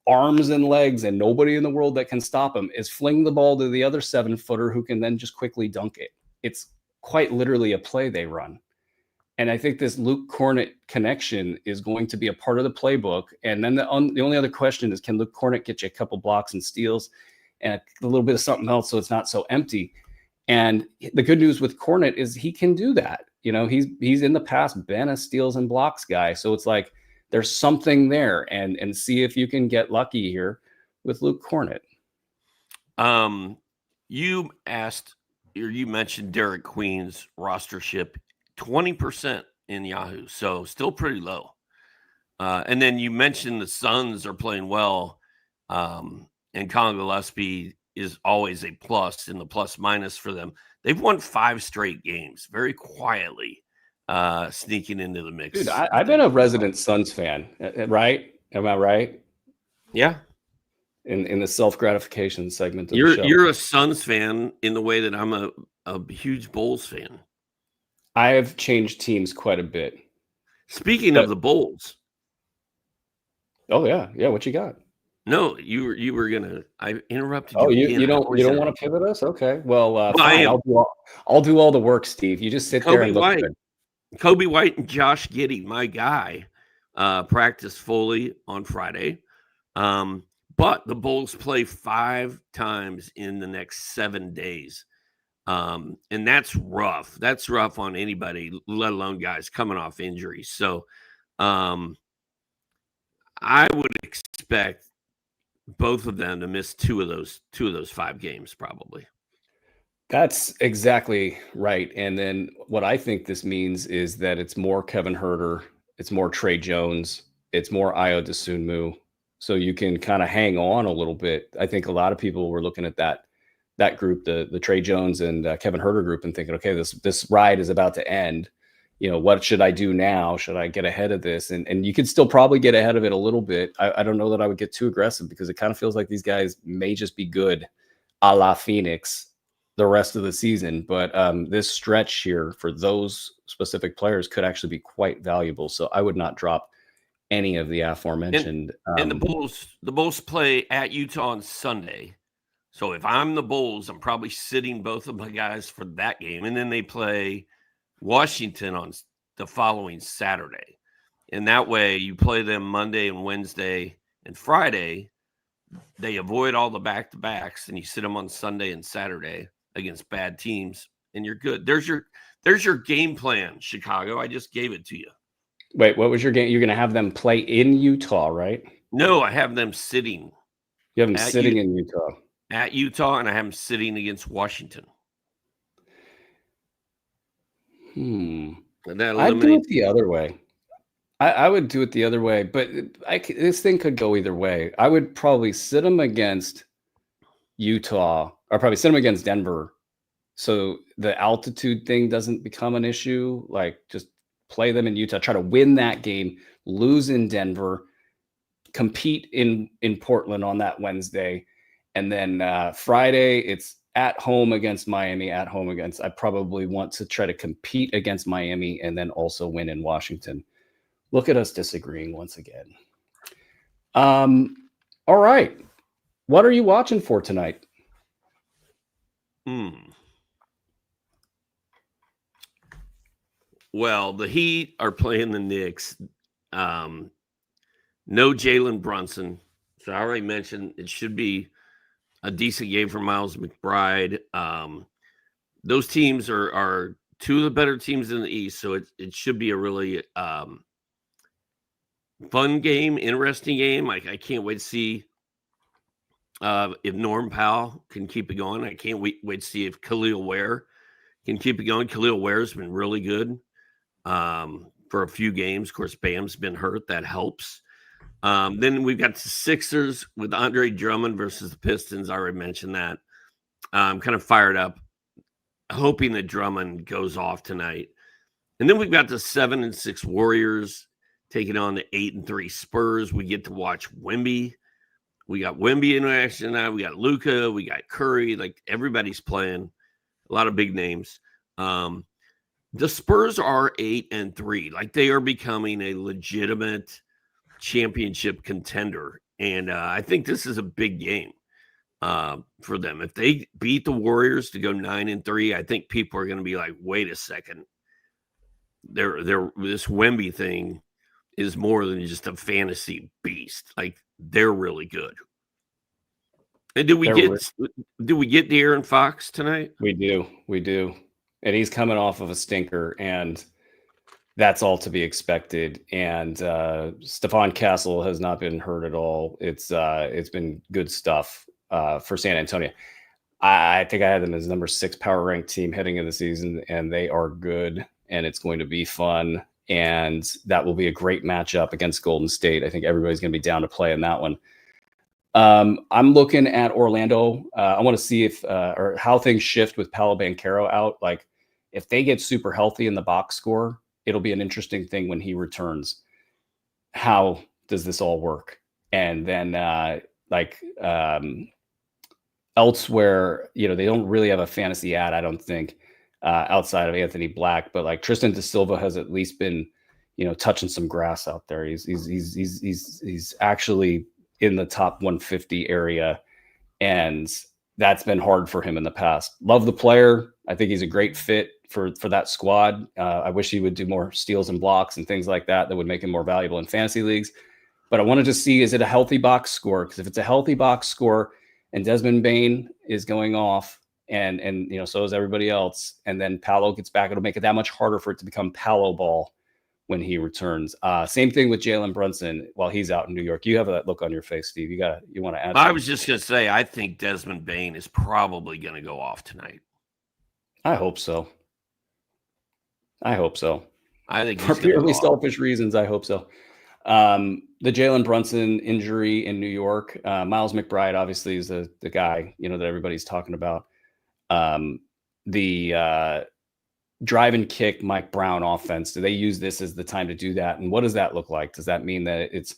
arms and legs, and nobody in the world that can stop him, is fling the ball to the other 7-footer who can then just quickly dunk it. It's quite literally a play they run. And I think this Luke Cornett connection is going to be a part of the playbook. And then the only other question is, can Luke Cornett get you a couple blocks and steals and a little bit of something else so it's not so empty? And the good news with Cornett is he can do that. He's in the past been a steals and blocks guy. So it's like there's something there, and see if you can get lucky here with Luke Cornett. You asked you mentioned Derek Queen's rostership, 20% in Yahoo, so still pretty low. And then you mentioned the Suns are playing well, and Colin Gillespie is always a plus in the plus minus for them. They've won 5 straight games very quietly, sneaking into the mix. Dude, I've been a resident Suns fan, right? Am I right? Yeah. In the self-gratification segment of the You're show. you're a Suns fan in the way that I'm a huge Bulls fan. I have changed teams quite a bit. Speaking of the Bulls. Oh yeah. What you got? No, you were gonna. I interrupted Oh, you. you don't want to pivot us? Okay. Well, fine. I'll do all the work, Steve. You just sit there and look good. Kobe White and Josh Giddey, my guy, practiced fully on Friday. But the Bulls play 5 times in the next 7 days. And that's rough. That's rough on anybody, let alone guys coming off injuries. So I would expect both of them to miss two of those 5 games probably. That's exactly right. And then what I think this means is that it's more Kevin Huerter, it's more Trey Jones, it's more Ayo Dosunmu. So you can kind of hang on a little bit. I think a lot of people were looking at that group, the Trey Jones and Kevin Huerter group, and thinking, okay, this ride is about to end. What should I do now? Should I get ahead of this? And you could still probably get ahead of it a little bit. I don't know that I would get too aggressive because it kind of feels like these guys may just be good a la Phoenix the rest of the season. But this stretch here for those specific players could actually be quite valuable. So I would not drop any of the aforementioned. And the Bulls play at Utah on Sunday. So if I'm the Bulls, I'm probably sitting both of my guys for that game. And then they play Washington on the following Saturday. And that way you play them Monday and Wednesday and Friday. They avoid all the back-to-backs, and you sit them on Sunday and Saturday against bad teams, and you're good. There's your game plan, Chicago. I just gave it to you. Wait, what was your game? You're going to have them play in Utah, right? No, I have them sitting. You have them sitting in Utah. At Utah, and I have them sitting against Washington. I'd do it the other way. I would do it the other way, but this thing could go either way. I would probably sit them against Utah, or probably sit them against Denver, so the altitude thing doesn't become an issue. Like, just play them in Utah, try to win that game, lose in Denver, compete in Portland on that Wednesday, and then Friday it's at home against Miami, I probably want to try to compete against Miami and then also win in Washington. Look at us disagreeing once again. All right. What are you watching for tonight? Well, the Heat are playing the Knicks. No Jalen Brunson. So I already mentioned it should be a decent game for Miles McBride. Those teams are two of the better teams in the East, so it should be a really fun game, interesting game. I can't wait to see if Norm Powell can keep it going. I can't wait to see if Khalil Ware can keep it going. Khalil Ware's been really good for a few games. Of course, Bam's been hurt. That helps. Then we've got the Sixers with Andre Drummond versus the Pistons. I already mentioned that. I'm kind of fired up, hoping that Drummond goes off tonight. And then we've got the 7-6 Warriors taking on the 8-3 Spurs. We get to watch Wemby. We got Wemby in action now. We got Luka. We got Curry. Like, everybody's playing. A lot of big names. The Spurs are 8-3. Like, they are becoming a legitimate championship contender. And I think this is a big game for them. If they beat the Warriors to go 9-3, I think people are going to be like, wait a second. This Wemby thing is more than just a fantasy beast. Like, they're really good. And do we get De'Aaron Fox tonight? We do. And he's coming off of a stinker, and that's all to be expected. And Stephon Castle has not been hurt at all. It's been good stuff for San Antonio. I think I had them as number 6 power ranked team heading into the season, and they are good, and it's going to be fun. And that will be a great matchup against Golden State. I think everybody's going to be down to play in that one. I'm looking at Orlando. I want to see if or how things shift with Paolo Banchero out. Like if they get super healthy in the box score, it'll be an interesting thing when he returns. How does this all work? And then elsewhere, they don't really have a fantasy ad, I don't think, outside of Anthony Black, but like Tristan Da Silva has at least been, touching some grass out there. He's actually in the top 150 area, and that's been hard for him in the past. Love the player. I think he's a great fit for that squad. I wish he would do more steals and blocks and things like that would make him more valuable in fantasy leagues. But I wanted to see, is it a healthy box score? Because if it's a healthy box score and Desmond Bane is going off and so is everybody else, and then Paolo gets back, it'll make it that much harder for it to become Paolo ball when he returns. Same thing with Jalen Brunson while he's out in New York. You have that look on your face, Steve. You want to add I was just going to say, I think Desmond Bane is probably going to go off tonight. I hope so. I think for purely selfish reasons, I hope so. The Jalen Brunson injury in New York, Miles McBride obviously is the guy, that everybody's talking about. The drive and kick Mike Brown offense, do they use this as the time to do that? And what does that look like? Does that mean that it's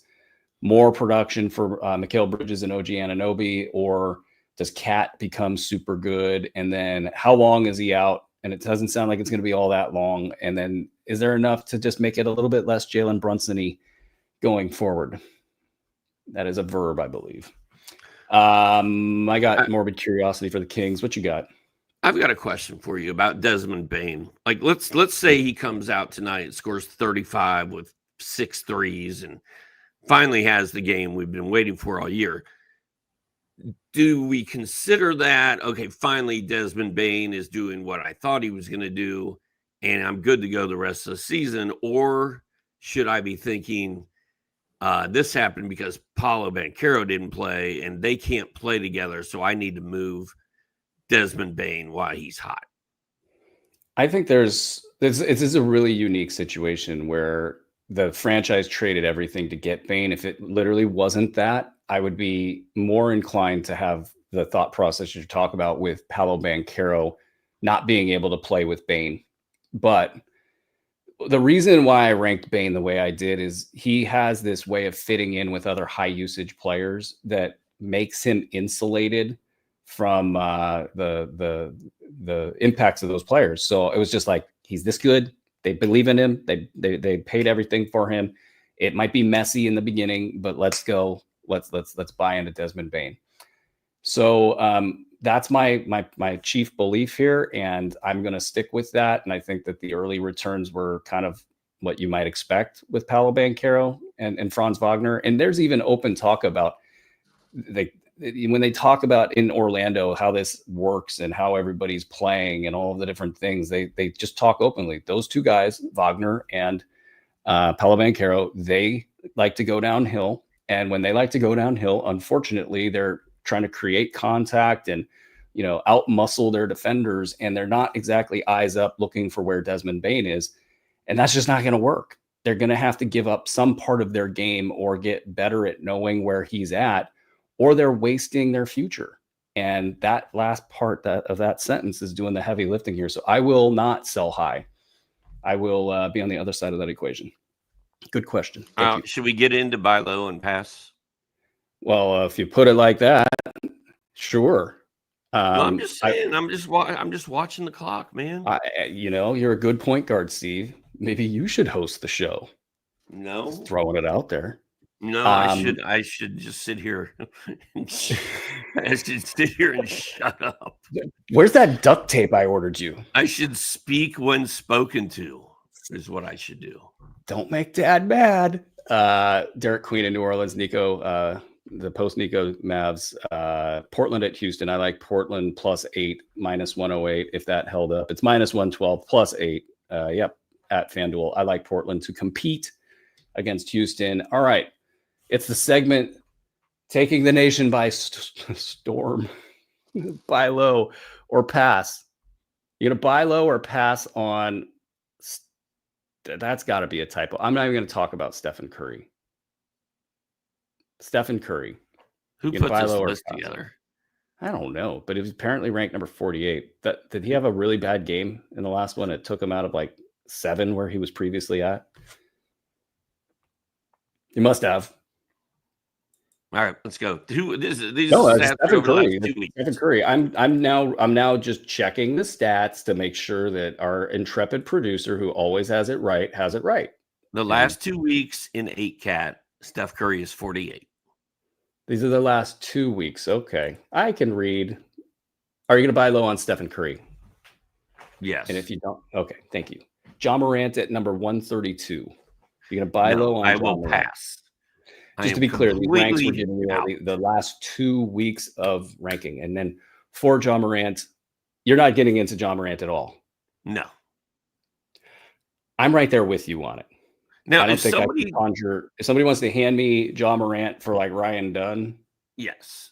more production for Mikal Bridges and OG Anunoby, or does Cat become super good? And then how long is he out? And it doesn't sound like it's going to be all that long. And then is there enough to just make it a little bit less Jalen Brunson-y going forward? That is a verb, I believe. I got morbid curiosity for the Kings. What you got? I've got a question for you about Desmond Bane. Like, let's say he comes out tonight and scores 35 with 6 threes and finally has the game we've been waiting for all year. Do we consider that, okay, finally Desmond Bane is doing what I thought he was going to do, and I'm good to go the rest of the season? Or should I be thinking this happened because Paolo Banchero didn't play and they can't play together, so I need to move Desmond Bane while he's hot? I think this is a really unique situation where the franchise traded everything to get Bane. If it literally wasn't that, I would be more inclined to have the thought process you talk about with Paolo Banchero not being able to play with Bane. But the reason why I ranked Bane the way I did is he has this way of fitting in with other high usage players that makes him insulated from the impacts of those players. So it was just like, he's this good. They believe in him. They paid everything for him. It might be messy in the beginning, but let's go. Let's buy into Desmond Bane. So that's my chief belief here, and I'm going to stick with that. And I think that the early returns were kind of what you might expect with Paolo Banchero and Franz Wagner. And there's even open talk about when they talk about in Orlando how this works and how everybody's playing and all of the different things. They just talk openly. Those two guys, Wagner and Paolo Banchero, they like to go downhill. And when they like to go downhill, unfortunately, they're trying to create contact and, out muscle their defenders. And they're not exactly eyes up looking for where Desmond Bane is. And that's just not going to work. They're going to have to give up some part of their game or get better at knowing where he's at, or they're wasting their future. And that last part of that sentence is doing the heavy lifting here. So I will not sell high. I will be on the other side of that equation. Good question. Should we get into buy low and pass? Well, if you put it like that, sure. I'm just saying. I'm just watching the clock, man. You're a good point guard, Steve. Maybe you should host the show. No, just throwing it out there. No, I should just sit here. I should sit here and shut up. Where's that duct tape I ordered you? I should speak when spoken to. Is what I should do. Don't make Dad mad. Derek Queen in New Orleans, Nico, the post Nico Mavs, Portland at Houston. I like Portland +8, -108. If that held up, it's -112 +8. Yep, at FanDuel. I like Portland to compete against Houston. All right, it's the segment taking the nation by storm. Buy low or pass. You gonna buy low or pass on? That's got to be a typo. I'm not even going to talk about Stephen Curry. Stephen Curry. Who You gonna put buy this low or list pass? together? I don't know, but it was apparently ranked number 48. Did he have a really bad game in the last one? It took him out of like 7 where he was previously at. He must have. All right, let's go. These No, stats are Stephen over the last Curry. 2 weeks. Stephen Curry. I'm now just checking the stats to make sure that our intrepid producer, who always has it right, has it right. The last 2 weeks in 8-cat, Steph Curry is 48. These are the last 2 weeks. Okay, I can read. Are you going to buy low on Stephen Curry? Yes. And if you don't, okay, thank you. John Morant at number 132. You're going to buy low on I John will Morant. pass. Just to be clear, these ranks we're giving you the last 2 weeks of ranking. And then for John Morant, you're not getting into John Morant at all. No. I'm right there with you on it. Now, I don't think I can conjure. If somebody wants to hand me John Morant for like Ryan Dunn. Yes.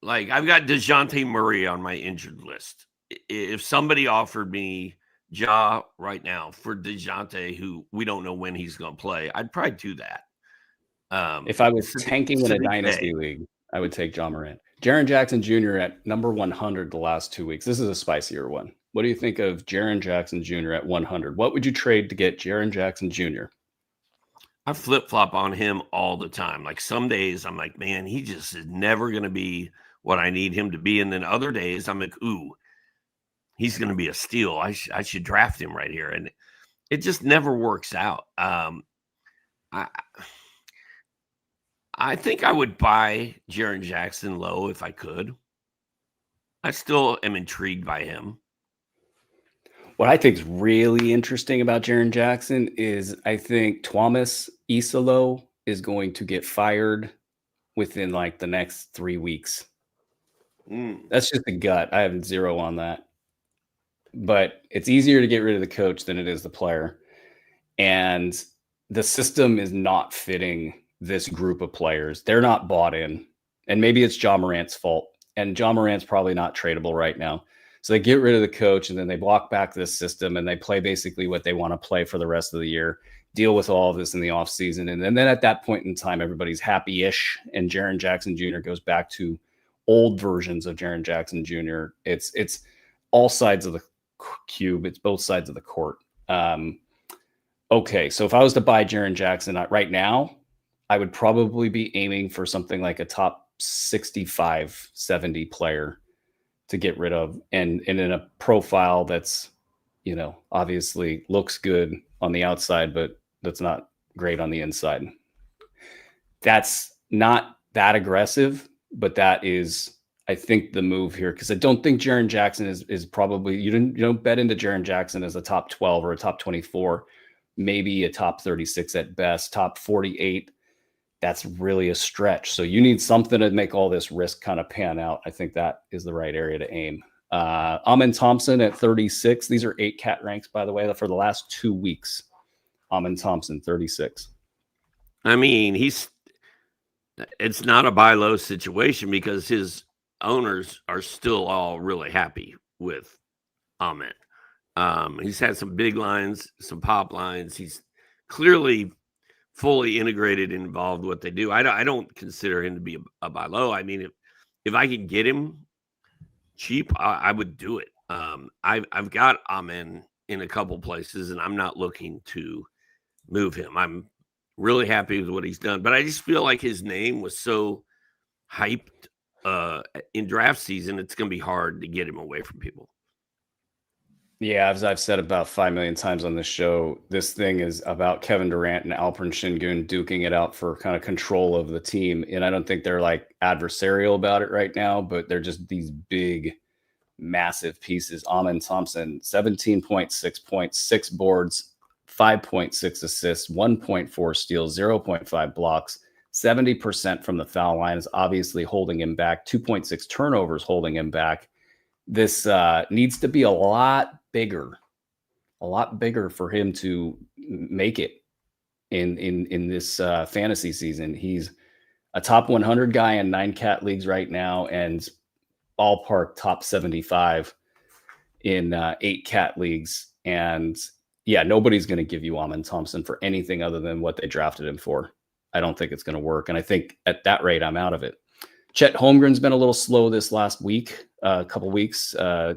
Like I've got DeJounte Murray on my injured list. If somebody offered me Ja right now for DeJounte, who we don't know when he's going to play, I'd probably do that. If I was tanking in a dynasty league, I would take John Morant. Jaren Jackson Jr. at number 100 the last 2 weeks. This is a spicier one. What do you think of Jaren Jackson Jr. at 100? What would you trade to get Jaren Jackson Jr.? I flip-flop on him all the time. Like some days I'm like, man, he just is never going to be what I need him to be. And then other days I'm like, ooh, he's going to be a steal. I should draft him right here. And it just never works out. I think I would buy Jaren Jackson low if I could. I still am intrigued by him. What I think is really interesting about Jaren Jackson is I think Thomas Isalo is going to get fired within like the next 3 weeks. That's just a gut. I have 0 on that. But it's easier to get rid of the coach than it is the player. And the system is not fitting this group of players. They're not bought in. And maybe it's John Morant's fault. And John Morant's probably not tradable right now. So they get rid of the coach and then they block back this system and they play basically what they want to play for the rest of the year, deal with all of this in the offseason. And then at that point in time, everybody's happy-ish. And Jaren Jackson Jr. goes back to old versions of Jaren Jackson Jr. It's all sides of the cube. It's both sides of the court. Okay, so if I was to buy Jaren Jackson right now, I would probably be aiming for something like a top 65, 70 player to get rid of and in a profile that's, obviously looks good on the outside, but that's not great on the inside. That's not that aggressive, but that is, I think, the move here, because I don't think Jaren Jackson is probably, you don't bet into Jaren Jackson as a top 12 or a top 24, maybe a top 36 at best, top 48. That's really a stretch. So you need something to make all this risk kind of pan out. I think that is the right area to aim. Amen Thompson at 36. These are 8-cat ranks, by the way, for the last 2 weeks. Amen Thompson, 36. I mean, it's not a buy low situation because his owners are still all really happy with Amen. He's had some big lines, some pop lines. He's clearly fully integrated and involved with what they do. I don't consider him to be a buy low. I mean, if I can get him cheap, I would do it. I've got Amen in a couple places, and I'm not looking to move him. I'm really happy with what he's done, but I just feel like his name was so hyped in draft season. It's going to be hard to get him away from people. Yeah, as I've said about 5 million times on this show, this thing is about Kevin Durant and Alperen Şengün duking it out for kind of control of the team. And I don't think they're like adversarial about it right now, but they're just these big, massive pieces. Amen Thompson, 17.6 points, 6 boards, 5.6 assists, 1.4 steals, 0.5 blocks, 70% from the foul line is obviously holding him back, 2.6 turnovers holding him back. This needs to be a lot bigger for him to make it in this fantasy season. He's a top 100 guy in 9-cat leagues right now, and ballpark top 75 in 8 cat leagues. And yeah, nobody's going to give you Amon Thompson for anything other than what they drafted him for. I don't think it's going to work. And I think at that rate, I'm out of it. Chet Holmgren's been a little slow this last week, a couple weeks,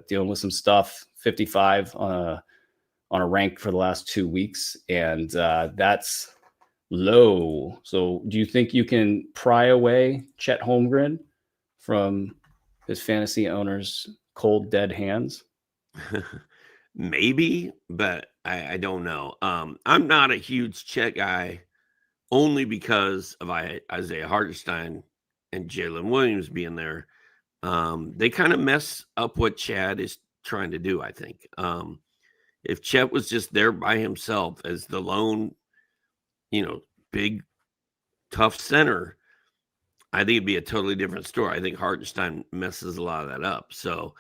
dealing with some stuff, 55 on a rank for the last 2 weeks. And that's low. So do you think you can pry away Chet Holmgren from his fantasy owners' cold, dead hands? Maybe, but I don't know. I'm not a huge Chet guy only because of Isaiah Hartenstein and Jalen Williams being there. They kind of mess up what Chad is trying to do, I think. If Chet was just there by himself as the lone, big, tough center, I think it'd be a totally different story. I think Hartenstein messes a lot of that up. So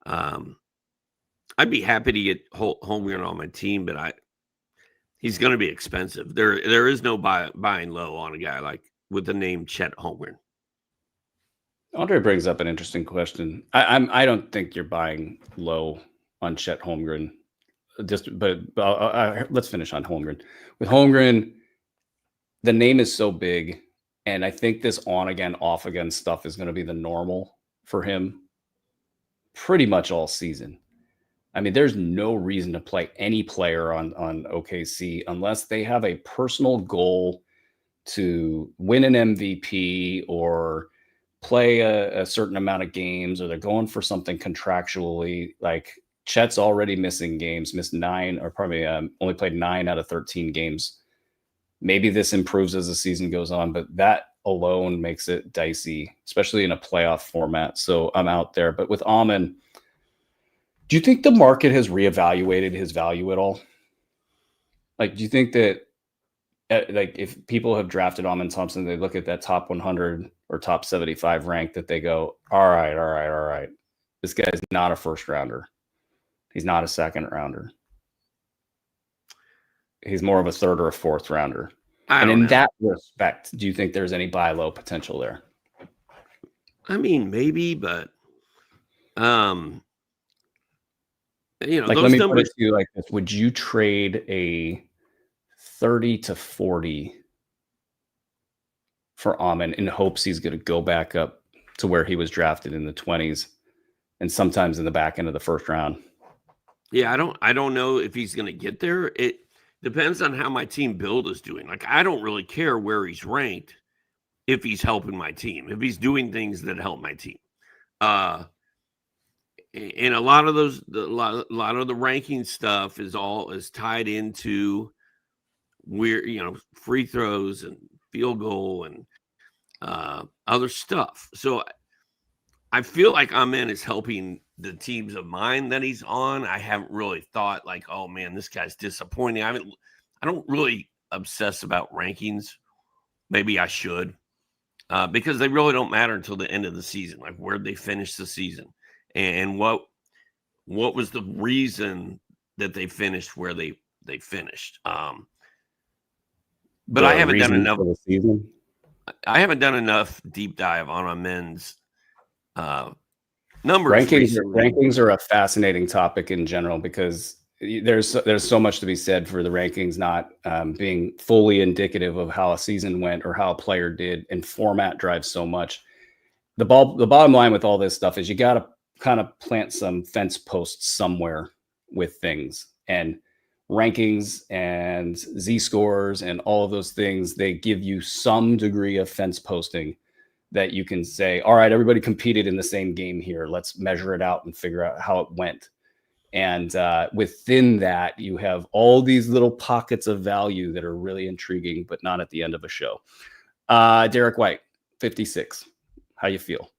I'd be happy to get Holmgren on my team, but he's going to be expensive. There is no buying low on a guy like with the name Chet Holmgren. Andre brings up an interesting question. I don't think you're buying low on Chet Holmgren. Let's finish on Holmgren. With Holmgren, the name is so big, and I think this on again, off again stuff is going to be the normal for him pretty much all season. I mean, there's no reason to play any player on OKC unless they have a personal goal to win an MVP or play a certain amount of games, or they're going for something contractually. Like Chet's already missing games, missed 9, or probably only played 9 out of 13 games. Maybe this improves as the season goes on, but that alone makes it dicey, especially in a playoff format. So I'm out there. But with Amon, do you think the market has reevaluated his value at all? Like, do you think that if people have drafted Amon Thompson, they look at that top 100 or top 75 rank, that they go, all right. This guy's not a first rounder. He's not a second rounder. He's more of a third or a fourth rounder. And in that respect, do you think there's any buy low potential there? I mean, maybe, but let me put it to you like this. Would you trade a 30 to 40 for Amon in hopes he's going to go back up to where he was drafted in the 20s and sometimes in the back end of the first round? Yeah, I don't know if he's going to get there. It depends on how my team build is doing. Like, I don't really care where he's ranked if he's helping my team, if he's doing things that help my team. And a lot of the ranking stuff is tied into free throws and field goal and other stuff. So I feel like Amen is helping the teams of mine that he's on. I haven't really thought like, oh man, this guy's disappointing. I don't really obsess about rankings. Maybe I should, because they really don't matter until the end of the season, like where they finish the season and what was the reason that they finished where they finished. But I haven't done enough. I haven't done enough deep dive on Amen's numbers. Rankings are a fascinating topic in general because there's so much to be said for the rankings not being fully indicative of how a season went or how a player did, and format drives so much. The bottom line with all this stuff is you got to kind of plant some fence posts somewhere with things, and rankings and Z-scores and all of those things, they give you some degree of fence posting that you can say, all right, everybody competed in the same game here. Let's measure it out and figure out how it went. And within that, you have all these little pockets of value that are really intriguing, but not at the end of a show. Derek White, 56. How you feel?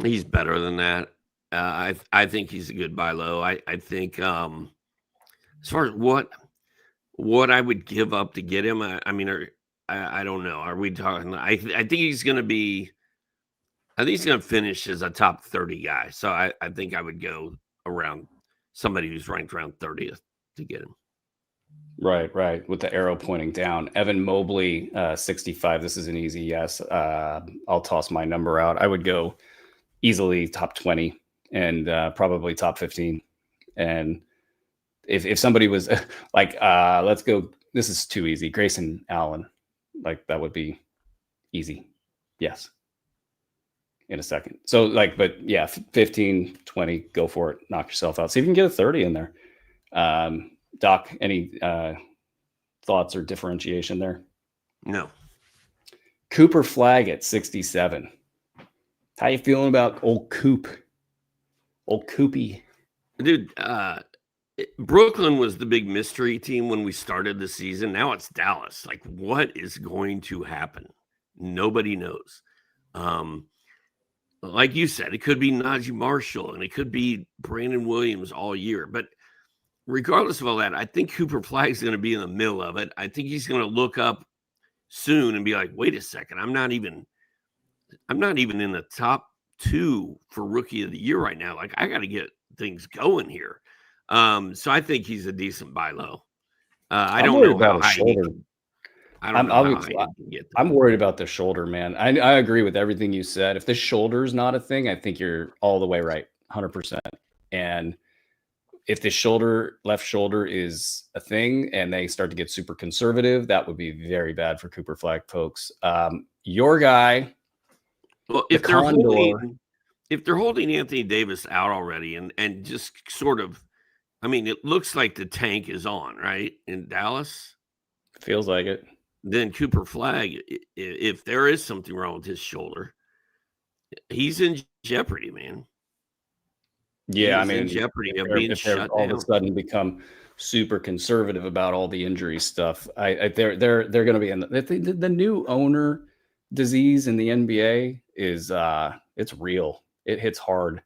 He's better than that. I think he's a good buy low. I think as far as what I would give up to get him, I don't know. Are we talking? I think he's going to be. I think he's going to finish as a top 30 guy. So I think I would go around somebody who's ranked around 30th to get him. Right. With the arrow pointing down. Evan Mobley, 65. This is an easy yes. I'll toss my number out. I would go easily top 20 and probably top 15. And if somebody was like, let's go, this is too easy. Grayson Allen, like that would be easy. Yes. In a second. So like, but yeah, 15, 20, go for it. Knock yourself out. See if you can get a 30 in there. Doc, any thoughts or differentiation there? No. Cooper Flag at 67. How you feeling about old Coop? Old Coopy. Dude, Brooklyn was the big mystery team when we started the season. Now it's Dallas. Like, what is going to happen? Nobody knows. Like you said, it could be Najee Marshall and it could be Brandon Williams all year. But regardless of all that, I think Cooper Flag is going to be in the middle of it. I think he's going to look up soon and be like, wait a second, I'm not even in the top 2 for rookie of the year right now. Like, I got to get things going here. So I think he's a decent buy low. I don't know how high he can. I'm worried about the shoulder, man. I agree with everything you said. If the shoulder is not a thing, I think you're all the way right, 100%. And if the left shoulder is a thing and they start to get super conservative, that would be very bad for Cooper Flag, folks. Your guy. Well, if they're holding Anthony Davis out already and just sort of, I mean, it looks like the tank is on, right, in Dallas. Feels like it. Then Cooper Flag, if there is something wrong with his shoulder, he's in jeopardy, man. Yeah, he's in jeopardy of being shut down. All of a sudden become super conservative about all the injury stuff. They're going to be in the new owner disease in the NBA is it's real. It hits hard.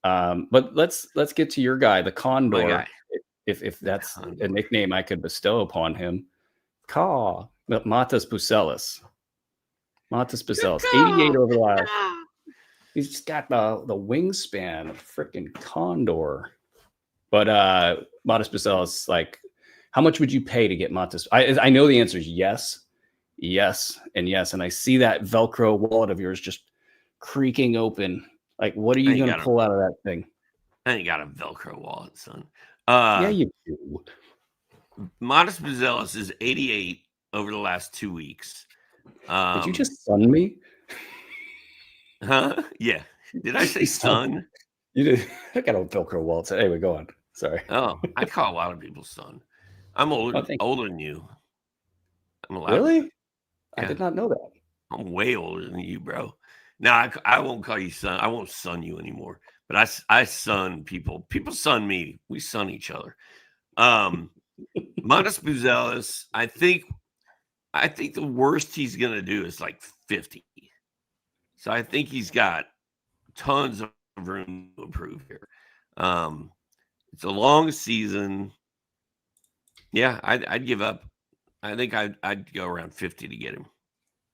But let's get to your guy, the Condor. Guy. If that's a nickname I could bestow upon him. Matas Bucelis. 88 over the last. He's just got the wingspan of freaking Condor. But Matas Bucelis, like, how much would you pay to get Matas? I know the answer is yes, and yes. And I see that Velcro wallet of yours just creaking open. Like, what are you going to pull out of that thing? I ain't got a Velcro wallet, son. Yeah, you do. Matas Bucelis is 88 over the last 2 weeks. Did you just sun me? Huh? Yeah. Did I say son? You did. I got a Velcro wallet. So anyway, go on. Sorry. Oh, I call a lot of people son. I'm older than you. I'm allowed. Really? Yeah. I did not know that. I'm way older than you, bro. Now I won't call you son. I won't son you anymore. But I son people. People son me. We son each other. Matas Bucelis, I think the worst he's gonna do is like 50. So I think he's got tons of room to improve here. It's a long season. Yeah, I'd give up. I think I'd go around 50 to get him.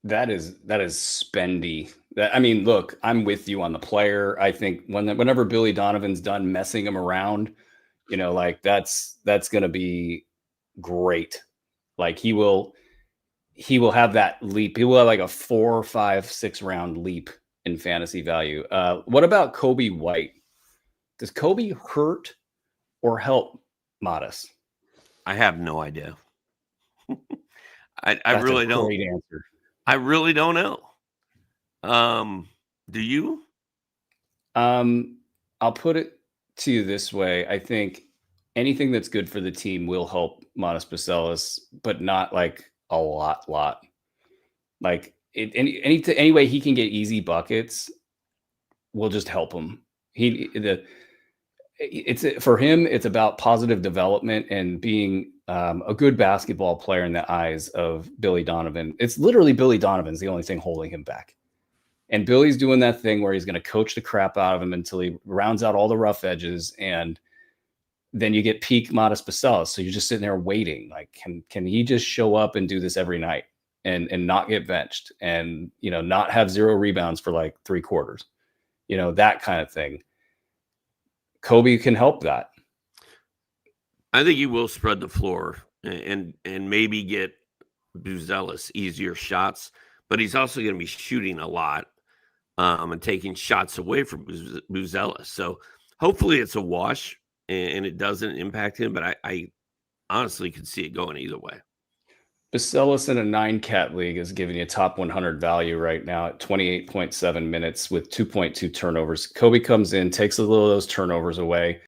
That is spendy. I mean, look, I'm with you on the player. I think whenever Billy Donovan's done messing him around, like that's going to be great. Like he will have that leap. He will have like a 4, 5, 6 round leap in fantasy value. What about Kobe White? Does Kobe hurt or help Matas? I have no idea. I really don't. Great answer. I really don't know. Do you? I'll put it to you this way. I think anything that's good for the team will help Matas Bucelis, but not like a lot. Like any way he can get easy buckets will just help him. For him, it's about positive development and being a good basketball player in the eyes of Billy Donovan. It's literally Billy Donovan's the only thing holding him back. And Billy's doing that thing where he's going to coach the crap out of him until he rounds out all the rough edges. And then you get peak Matas Bucelis. So you're just sitting there waiting. Like, can he just show up and do this every night and not get benched and, not have 0 rebounds for like 3 quarters, that kind of thing. Kobe can help that. I think he will spread the floor and maybe get Bucelis easier shots, but he's also going to be shooting a lot. and taking shots away from Buzelis. So hopefully it's a wash and it doesn't impact him, but I honestly could see it going either way. Buzelis in a 9-cat league is giving you top 100 value right now at 28.7 minutes with 2.2 turnovers. Kobe comes in, takes a little of those turnovers away.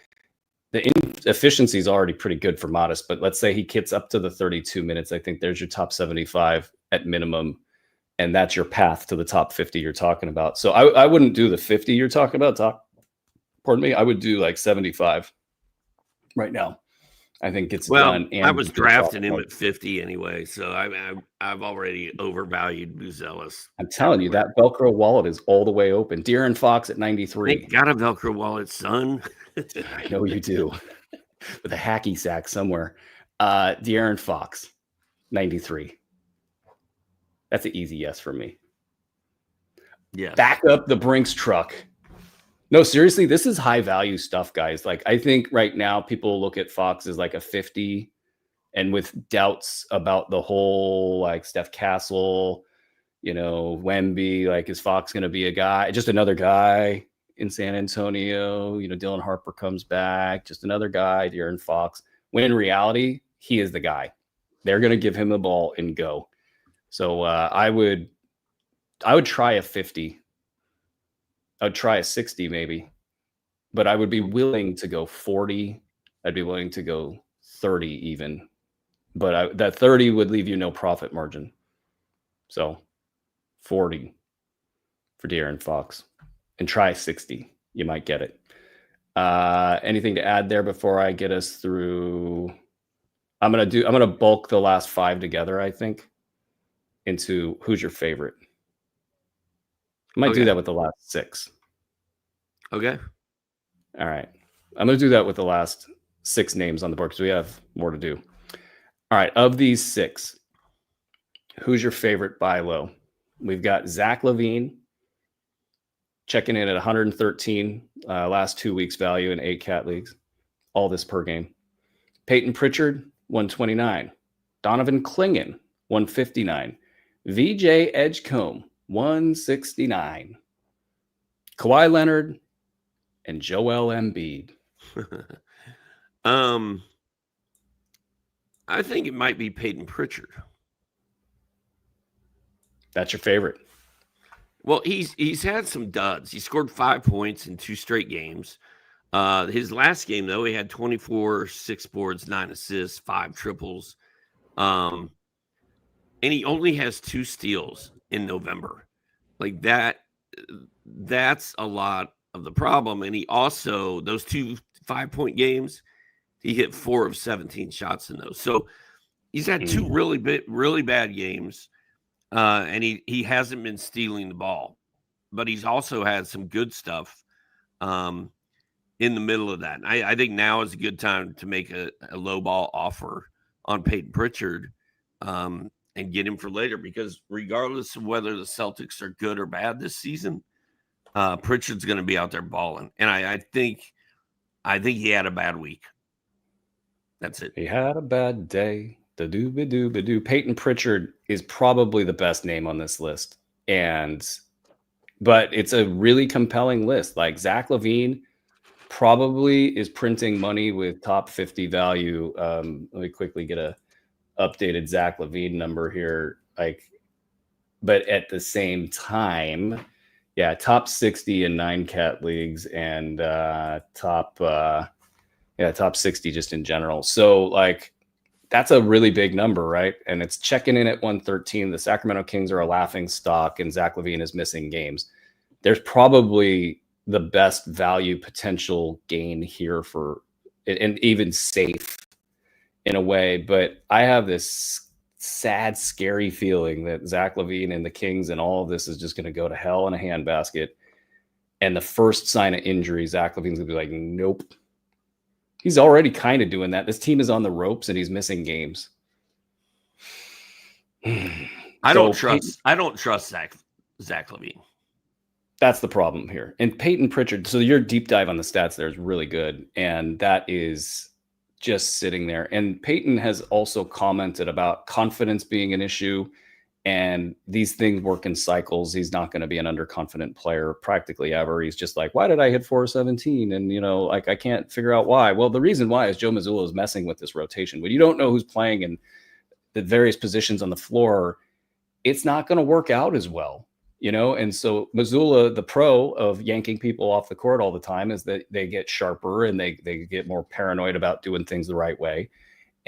The efficiency is already pretty good for Modest, but let's say he gets up to the 32 minutes. I think there's your top 75 at minimum, and that's your path to the top 50 you're talking about. So I wouldn't do the 50 you're talking about. Pardon me. I would do like 75 right now. I think it's done. And I was drafting him at 50 anyway, so I've already overvalued Buzelis. I'm telling you, that Velcro wallet is all the way open. De'Aaron Fox at 93. I got a Velcro wallet, son. I know you do. With a hacky sack somewhere. De'Aaron Fox, 93. That's an easy yes for me. Yeah. Back up the Brinks truck. No, seriously, this is high value stuff, guys. Like, I think right now people look at Fox as like a 50, and with doubts about the whole like Steph Castle, Wemby, like, is Fox going to be a guy, just another guy in San Antonio? Dylan Harper comes back, just another guy, De'Aaron Fox. When in reality, he is the guy. They're going to give him the ball and go. So I would try a 50. I'd try a 60 maybe, but I would be willing to go 40. I'd be willing to go 30 even, but that 30 would leave you no profit margin. So 40 for De'Aaron Fox, and try 60. You might get it. Anything to add there before I get us through? I'm going to bulk the last 5 together, I think, into who's your favorite. I might do that with the last 6. Okay. All right. I'm going to do that with the last 6 names on the board because we have more to do. All right. Of these 6, who's your favorite buy low? We've got Zach LaVine checking in at 113 last 2 weeks value in 8-cat leagues. All this per game. Peyton Pritchard, 129. Donovan Clingan, 159. VJ Edgecombe, 169. Kawhi Leonard and Joel Embiid. I think it might be Peyton Pritchard. That's your favorite? Well, he's had some duds. He scored 5 points in 2 straight games. His last game, though, he had 24, 6 boards, 9 assists, 5 triples. And he only has 2 steals in November. Like that's a lot of the problem. And he also, those 2 5-point games, he hit 4 of 17 shots in those. So he's had 2 really bad games. And he hasn't been stealing the ball, but he's also had some good stuff in the middle of that. And I think now is a good time to make a low ball offer on Peyton Pritchard and get him for later, because regardless of whether the Celtics are good or bad this season, Pritchard's going to be out there balling. And I think he had a bad week. That's it. He had a bad day. Da-doo-ba-doo-ba-doo. Peyton Pritchard is probably the best name on this list. But it's a really compelling list. Like, Zach LaVine probably is printing money with top 50 value. Let me quickly get a updated Zach LaVine number here. But at the same time, top 60 in 9-cat leagues and top 60 just in general. So that's a really big number, right? And it's checking in at 113. The Sacramento Kings are a laughing stock, and Zach LaVine is missing games. There's probably the best value potential gain here for, and even safe in a way. But I have this sad, scary feeling that Zach LaVine and the Kings and all of this is just going to go to hell in a handbasket. And the first sign of injury, Zach LaVine's going to be like, nope. He's already kind of doing that. This team is on the ropes and he's missing games. I don't trust Zach LaVine. That's the problem here. And Peyton Pritchard, so your deep dive on the stats there is really good. And that is just sitting there. And Peyton has also commented about confidence being an issue And these things work in cycles. He's not going to be an underconfident player practically ever. He's just like, why did I hit 417? And, like, I can't figure out why. Well, the reason why is Joe Mazzulla is messing with this rotation. When you don't know who's playing in the various positions on the floor, it's not going to work out as well, And so Mazzulla, the pro of yanking people off the court all the time, is that they get sharper and they get more paranoid about doing things the right way.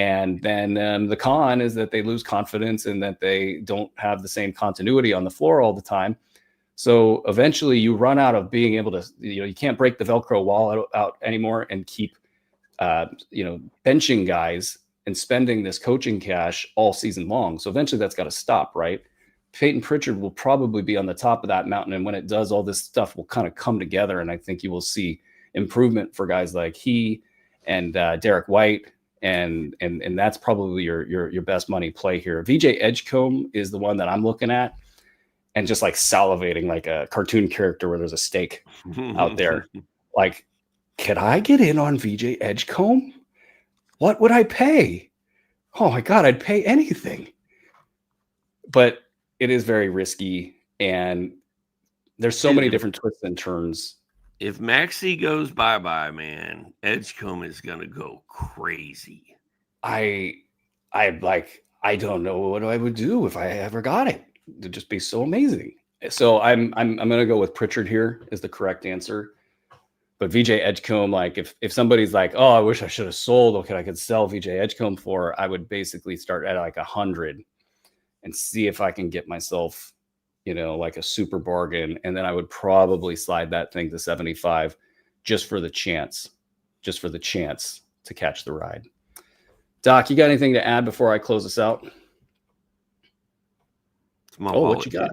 And then the con is that they lose confidence and that they don't have the same continuity on the floor all the time. So eventually you run out of being able to, you can't break the Velcro wall out anymore and keep, benching guys and spending this coaching cash all season long. So eventually that's got to stop, right? Peyton Pritchard will probably be on the top of that mountain. And when it does, all this stuff will kind of come together. And I think you will see improvement for guys like he and Derek White. And that's probably your best money play here. VJ Edgecombe is the one that I'm looking at and just like salivating like a cartoon character where there's a steak out there. Like, could I get in on VJ Edgecombe? What would I pay? Oh my God, I'd pay anything. But it is very risky, and there's so many different twists and turns. If Maxey goes bye-bye, man, Edgecombe is going to go crazy. I don't know what I would do if I ever got it. It'd just be so amazing. So I'm going to go with Pritchard here is the correct answer. But VJ Edgecombe, like if somebody's like, oh, I wish I should have sold, okay, I could sell VJ Edgecombe for, I would basically start at like 100 and see if I can get myself, like a super bargain. And then I would probably slide that thing to 75 just for the chance to catch the ride. Doc, you got anything to add before I close this out? What you got?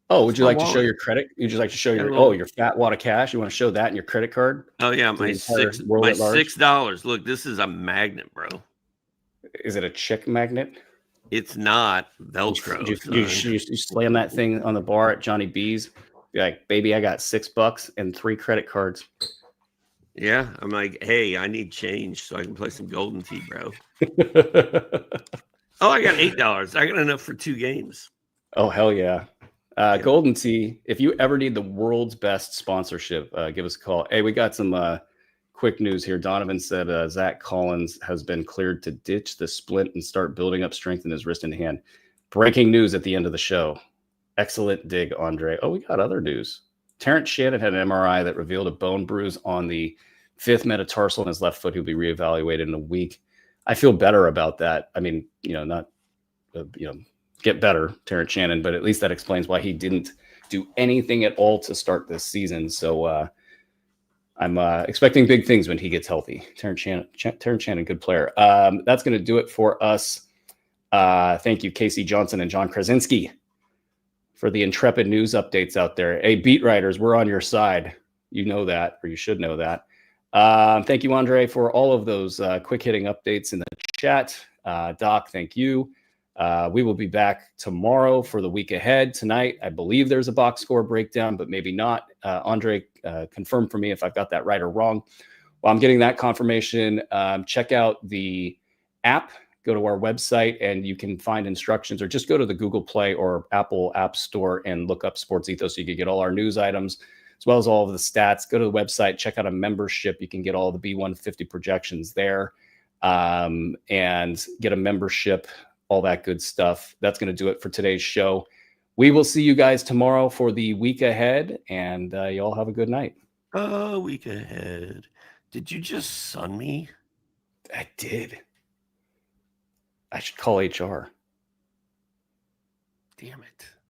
Oh, would you like to show your credit? Would you like to show your fat wad of cash? You want to show that in your credit card? Oh yeah, my $6. Look, this is a magnet, bro. Is it a chick magnet? It's not Velcro. You slam that thing on the bar at Johnny B's. Be like, baby, I got $6 and 3 credit cards. Yeah, I'm like, hey, I need change so I can play some Golden Tee, bro. Oh, I got $8. I got enough for 2 games. Oh, hell yeah. Golden Tee, if you ever need the world's best sponsorship, give us a call. Hey, we got some quick news here. Donovan said Zach Collins has been cleared to ditch the splint and start building up strength in his wrist and hand. Breaking news at the end of the show. Excellent dig, Andre. Oh, we got other news. Terrence Shannon had an MRI that revealed a bone bruise on the 5th metatarsal in his left foot. He'll be reevaluated in a week. I feel better about that. I mean, not, get better, Terrence Shannon, but at least that explains why he didn't do anything at all to start this season. So I'm expecting big things when he gets healthy. Terrence Shannon, good player. That's going to do it for us. Thank you, Casey Johnson and John Krasinski, for the intrepid news updates out there. Hey, beat writers, we're on your side. You know that, or you should know that. Thank you, Andre, for all of those quick hitting updates in the chat. Doc, thank you. We will be back tomorrow for the week ahead. Tonight, I believe there's a box score breakdown, but maybe not. Andre, confirm for me if I've got that right or wrong. While I'm getting that confirmation, check out the app. Go to our website and you can find instructions, or just go to the Google Play or Apple App Store and look up Sports Ethos so you can get all our news items as well as all of the stats. Go to the website, check out a membership. You can get all the B150 projections there and get a membership, all that good stuff. That's going to do it for today's show. We will see you guys tomorrow for the week ahead, and you all have a good night. Week ahead. Did you just sun me? I did. I should call HR. Damn it.